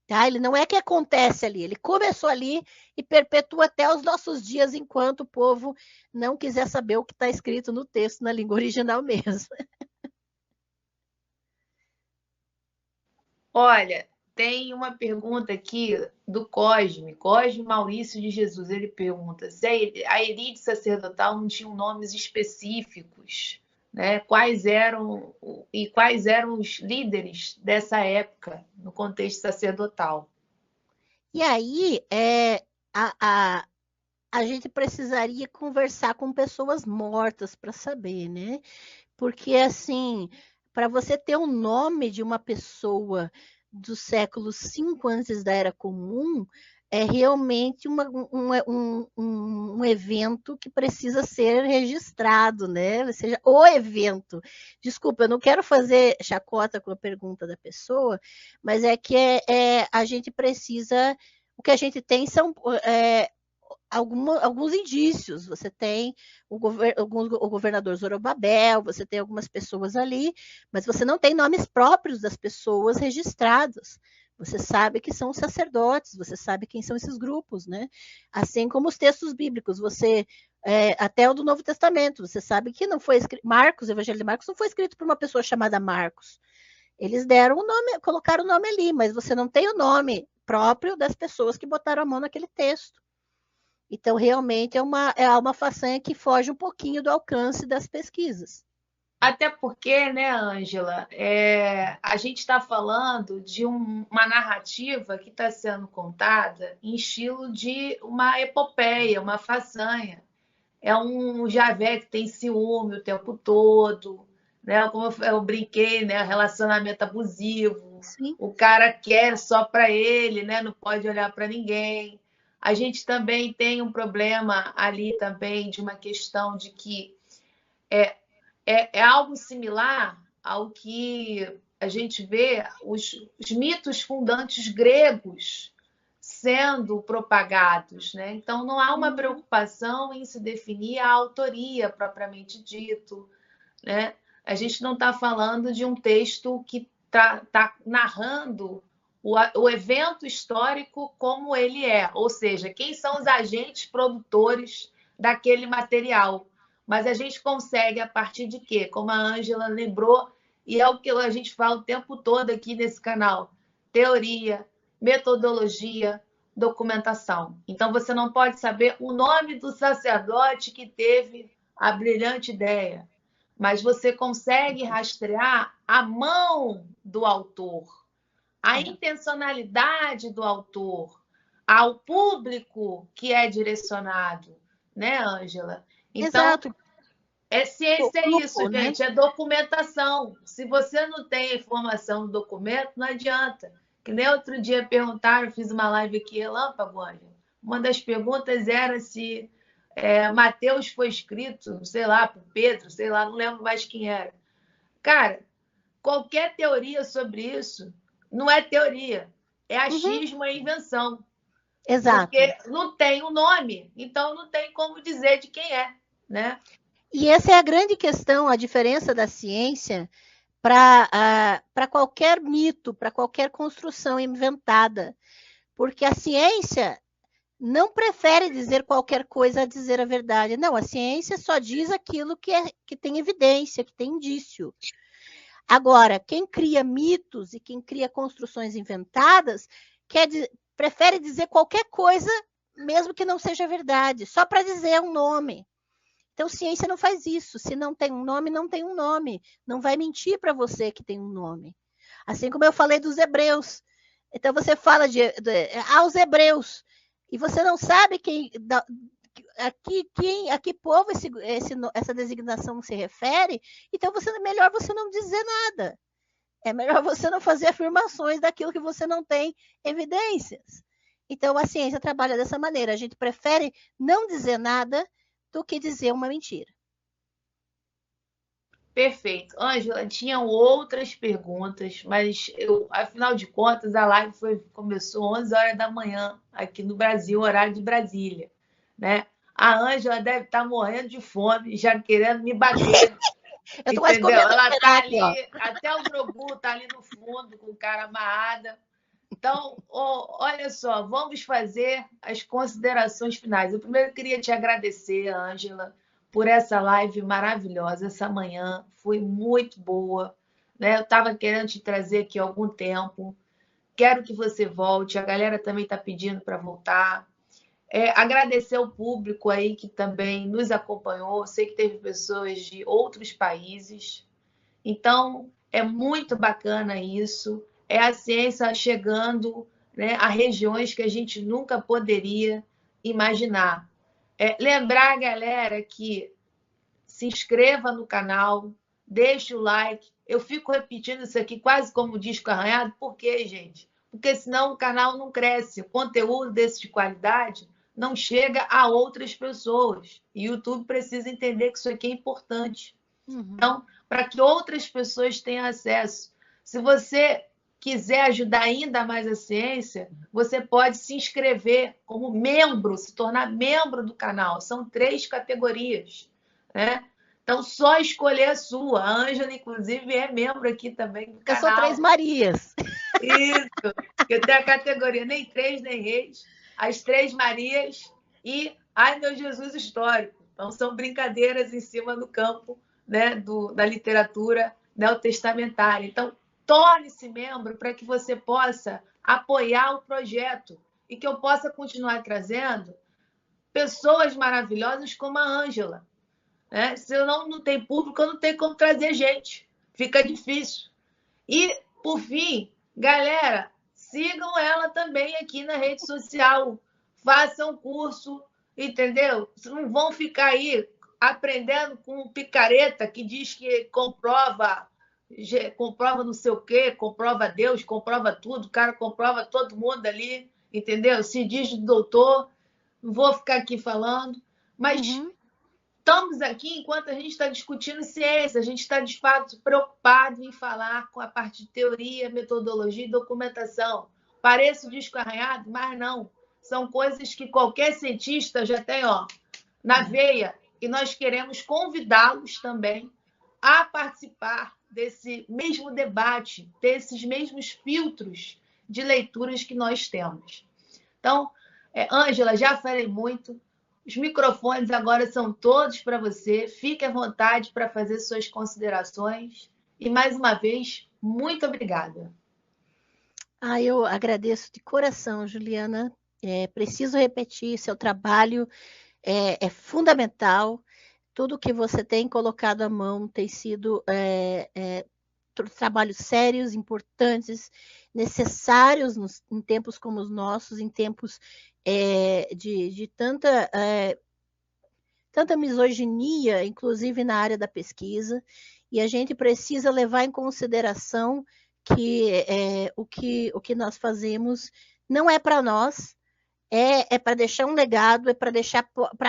tá? Ele não é que acontece ali, ele começou ali e perpetua até os nossos dias, enquanto o povo não quiser saber o que está escrito no texto na língua original mesmo. Olha, tem uma pergunta aqui do Cosme Maurício de Jesus. Ele pergunta se a elite sacerdotal não tinha nomes específicos, né? Quais eram os líderes dessa época no contexto sacerdotal? E aí, a, a, a gente precisaria conversar com pessoas mortas para saber, né? Porque, assim, para você ter o nome de uma pessoa do século V antes da Era Comum, é realmente um evento que precisa ser registrado, né? Ou seja, o evento. Desculpa, eu não quero fazer chacota com a pergunta da pessoa, mas é que a gente precisa. O que a gente tem são alguns indícios. Você tem o governador Zorobabel, você tem algumas pessoas ali, mas você não tem nomes próprios das pessoas registrados. Você sabe que são os sacerdotes, você sabe quem são esses grupos, né? Assim como os textos bíblicos, até o do Novo Testamento, você sabe que não foi escrito. Marcos, o Evangelho de Marcos, não foi escrito por uma pessoa chamada Marcos. Eles deram o nome, colocaram o nome ali, mas você não tem o nome próprio das pessoas que botaram a mão naquele texto. Então, realmente, é uma façanha que foge um pouquinho do alcance das pesquisas. Até porque, né, Ângela, a gente está falando de uma narrativa que está sendo contada em estilo de uma epopeia, uma façanha. É um Javé que tem ciúme o tempo todo, né? Como eu brinquei, né? Relacionamento abusivo, Sim. o cara quer só para ele, né? Não pode olhar para ninguém. A gente também tem um problema ali também de uma questão de que é algo similar ao que a gente vê os mitos fundantes gregos sendo propagados, né? Então não há uma preocupação em se definir a autoria propriamente dito, né? A gente não está falando de um texto que tá narrando o evento histórico como ele é, ou seja, quem são os agentes produtores daquele material. Mas a gente consegue, a partir de quê? Como a Ângela lembrou, e é o que a gente fala o tempo todo aqui nesse canal: teoria, metodologia, documentação. Então você não pode saber o nome do sacerdote que teve a brilhante ideia, mas você consegue rastrear a mão do autor, a intencionalidade do autor, ao público que é direcionado, né, Ângela? Então, Exato. O ciência é isso, grupo, né? gente, é documentação. Se você não tem a informação do documento, não adianta. Que nem outro dia perguntaram, fiz uma live aqui, relâmpago, Ângela. Uma das perguntas era se Mateus foi escrito, sei lá, por Pedro, sei lá, não lembro mais quem era. Cara, qualquer teoria sobre isso não é teoria, é Uhum. achismo, é invenção, Exato. porque não tem um nome, então não tem como dizer de quem é, né? E essa é a grande questão, a diferença da ciência para qualquer mito, para qualquer construção inventada. Porque a ciência não prefere dizer qualquer coisa a dizer a verdade. Não, a ciência só diz aquilo que tem evidência, que tem indício. Agora, quem cria mitos e quem cria construções inventadas prefere dizer qualquer coisa, mesmo que não seja verdade, só para dizer um nome. Então, ciência não faz isso. Se não tem um nome, não tem um nome. Não vai mentir para você que tem um nome. Assim como eu falei dos hebreus. Então, você fala os hebreus. E você não sabe a que povo essa designação se refere. Então, é melhor você não dizer nada. É melhor você não fazer afirmações daquilo que você não tem evidências. Então, a ciência trabalha dessa maneira. A gente prefere não dizer nada do que dizer uma mentira. Perfeito. Ângela, tinham outras perguntas, mas afinal de contas, a live começou 11 horas da manhã, aqui no Brasil, horário de Brasília, né? A Ângela deve estar morrendo de fome, já querendo me bater, Eu tô quase entendeu? comendo Ela está aqui, ó. ali, até o Grogu está ali no fundo, com o cara amarrada. Então, olha só, vamos fazer as considerações finais. Eu primeiro queria te agradecer, Ângela, por essa live maravilhosa. Essa manhã foi muito boa, né? Eu estava querendo te trazer aqui há algum tempo. Quero que você volte. A galera também está pedindo para voltar. Agradecer ao público aí que também nos acompanhou. Sei que teve pessoas de outros países. Então, é muito bacana isso. É a ciência chegando, né, a regiões que a gente nunca poderia imaginar. Lembrar a galera que se inscreva no canal, deixe o like. Eu fico repetindo isso aqui quase como disco arranhado. Por quê, gente? Porque senão o canal não cresce. O conteúdo desse de qualidade não chega a outras pessoas. E o YouTube precisa entender que isso aqui é importante. Então, para que outras pessoas tenham acesso. Se você quiser ajudar ainda mais a ciência, você pode se inscrever como membro, se tornar membro do canal. São 3 categorias, né? Então, só escolher a sua. A Ângela, inclusive, é membro aqui também do Eu sou Três canal. Marias. Isso, eu tenho a categoria nem três, nem reis, as Três Marias e Ai Meu Jesus Histórico. Então, são brincadeiras em cima do campo, né, da literatura neotestamentária. Então, torne-se membro para que você possa apoiar o projeto e que eu possa continuar trazendo pessoas maravilhosas como a Ângela. Né? Se eu não tem público, eu não tenho como trazer gente. Fica difícil. E, por fim, galera, sigam ela também aqui na rede social. Façam curso, entendeu? Não vão ficar aí aprendendo com um picareta que diz que comprova não sei o quê, comprova Deus, comprova tudo, o cara comprova todo mundo ali, entendeu? Se diz doutor, não vou ficar aqui falando, mas estamos aqui enquanto a gente está discutindo ciência, a gente está, de fato, preocupado em falar com a parte de teoria, metodologia e documentação. Parece disco arranhado, mas não. São coisas que qualquer cientista já tem na veia, e nós queremos convidá-los também a participar desse mesmo debate, desses mesmos filtros de leituras que nós temos. Então, Ângela, já falei muito. Os microfones agora são todos para você. Fique à vontade para fazer suas considerações. E, mais uma vez, muito obrigada. Eu agradeço de coração, Juliana. Preciso repetir, seu trabalho é fundamental. Tudo que você tem colocado à mão tem sido trabalhos sérios, importantes, necessários em tempos como os nossos, em tempos de tanta misoginia, inclusive na área da pesquisa, e a gente precisa levar em consideração que o que nós fazemos não é para nós, é para deixar um legado, é para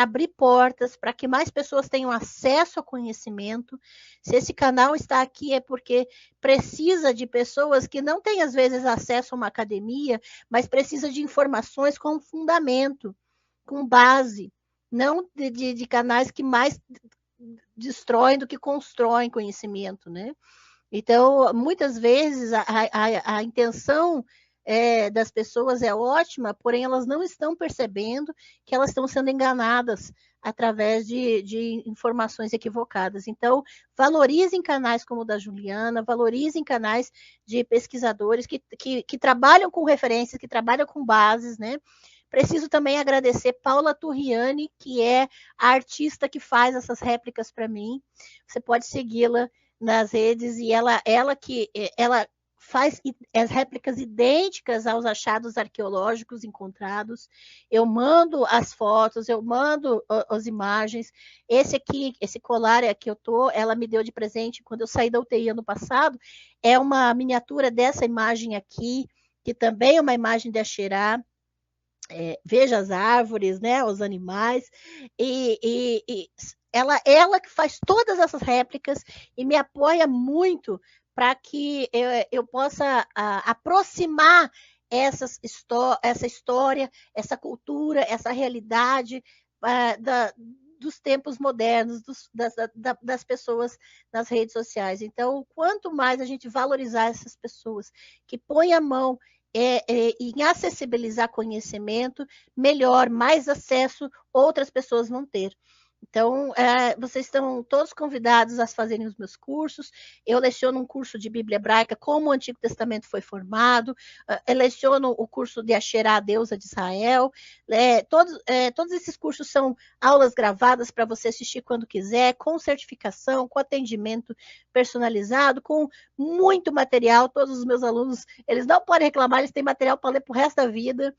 abrir portas, para que mais pessoas tenham acesso ao conhecimento. Se esse canal está aqui é porque precisa de pessoas que não têm, às vezes, acesso a uma academia, mas precisa de informações com fundamento, com base, não de canais que mais destroem do que constroem conhecimento, né? Então, muitas vezes, a intenção das pessoas é ótima, porém elas não estão percebendo que elas estão sendo enganadas através de informações equivocadas. Então, valorizem canais como o da Juliana, valorizem canais de pesquisadores que trabalham com referências, que trabalham com bases, né? Preciso também agradecer Paula Turriani, que é a artista que faz essas réplicas para mim. Você pode segui-la nas redes, e ela faz as réplicas idênticas aos achados arqueológicos encontrados. Eu mando as fotos, eu mando as imagens. Esse colar que eu tô, ela me deu de presente quando eu saí da UTI ano passado. É uma miniatura dessa imagem aqui, que também é uma imagem de Axerá. Veja as árvores, né, os animais, e ela que faz todas essas réplicas e me apoia muito para que eu possa aproximar essa história, essa cultura, essa realidade dos tempos modernos, das pessoas nas redes sociais. Então, quanto mais a gente valorizar essas pessoas que põem a mão em acessibilizar conhecimento, melhor, mais acesso outras pessoas vão ter. Então, vocês estão todos convidados a fazerem os meus cursos. Eu leciono um curso de Bíblia Hebraica, como o Antigo Testamento foi formado. Eu leciono o curso de Axerá, a deusa de Israel. Todos esses cursos são aulas gravadas para você assistir quando quiser, com certificação, com atendimento personalizado, com muito material. Todos os meus alunos, eles não podem reclamar, eles têm material para ler para o resto da vida,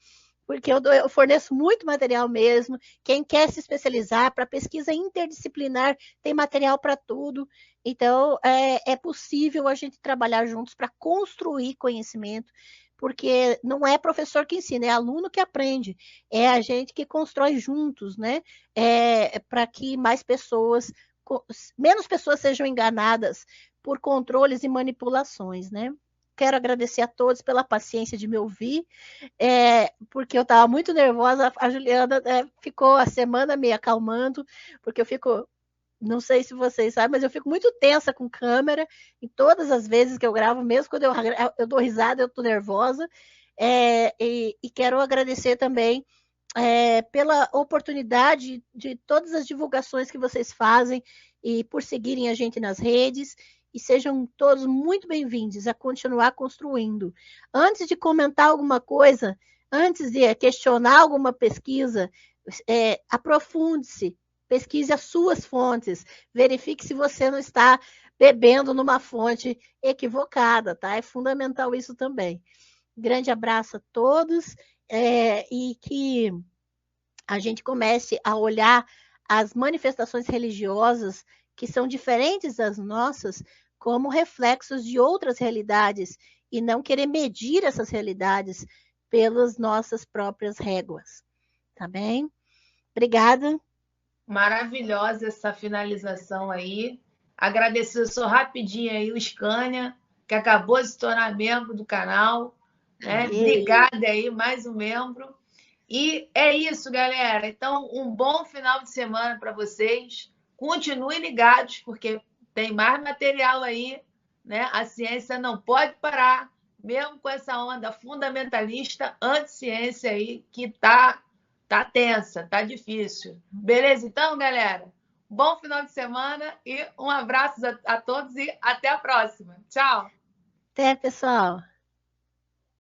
porque eu forneço muito material mesmo. Quem quer se especializar para pesquisa interdisciplinar, tem material para tudo. Então, é possível a gente trabalhar juntos para construir conhecimento, porque não é professor que ensina, é aluno que aprende. É a gente que constrói juntos, né? Para que menos pessoas sejam enganadas por controles e manipulações, né? Quero agradecer a todos pela paciência de me ouvir, porque eu estava muito nervosa. A Juliana ficou a semana me acalmando, porque eu fico, não sei se vocês sabem, mas eu fico muito tensa com câmera, em todas as vezes que eu gravo, mesmo quando eu dou risada, eu estou nervosa. E quero agradecer também pela oportunidade de todas as divulgações que vocês fazem e por seguirem a gente nas redes. E sejam todos muito bem-vindos a continuar construindo. Antes de comentar alguma coisa, antes de questionar alguma pesquisa, aprofunde-se, pesquise as suas fontes, verifique se você não está bebendo numa fonte equivocada, tá? É fundamental isso também. Grande abraço a todos, e que a gente comece a olhar as manifestações religiosas que são diferentes das nossas como reflexos de outras realidades e não querer medir essas realidades pelas nossas próprias réguas. Tá bem? Obrigada. Maravilhosa essa finalização aí. Agradecer só rapidinho aí o Scania, que acabou de se tornar membro do canal. Né? Obrigada aí, mais um membro. E é isso, galera. Então, um bom final de semana para vocês. Continuem ligados, porque tem mais material aí. Né? A ciência não pode parar, mesmo com essa onda fundamentalista, anti-ciência aí, que tá tensa, tá difícil. Beleza, então, galera? Bom final de semana e um abraço a todos e até a próxima. Tchau! Até, pessoal!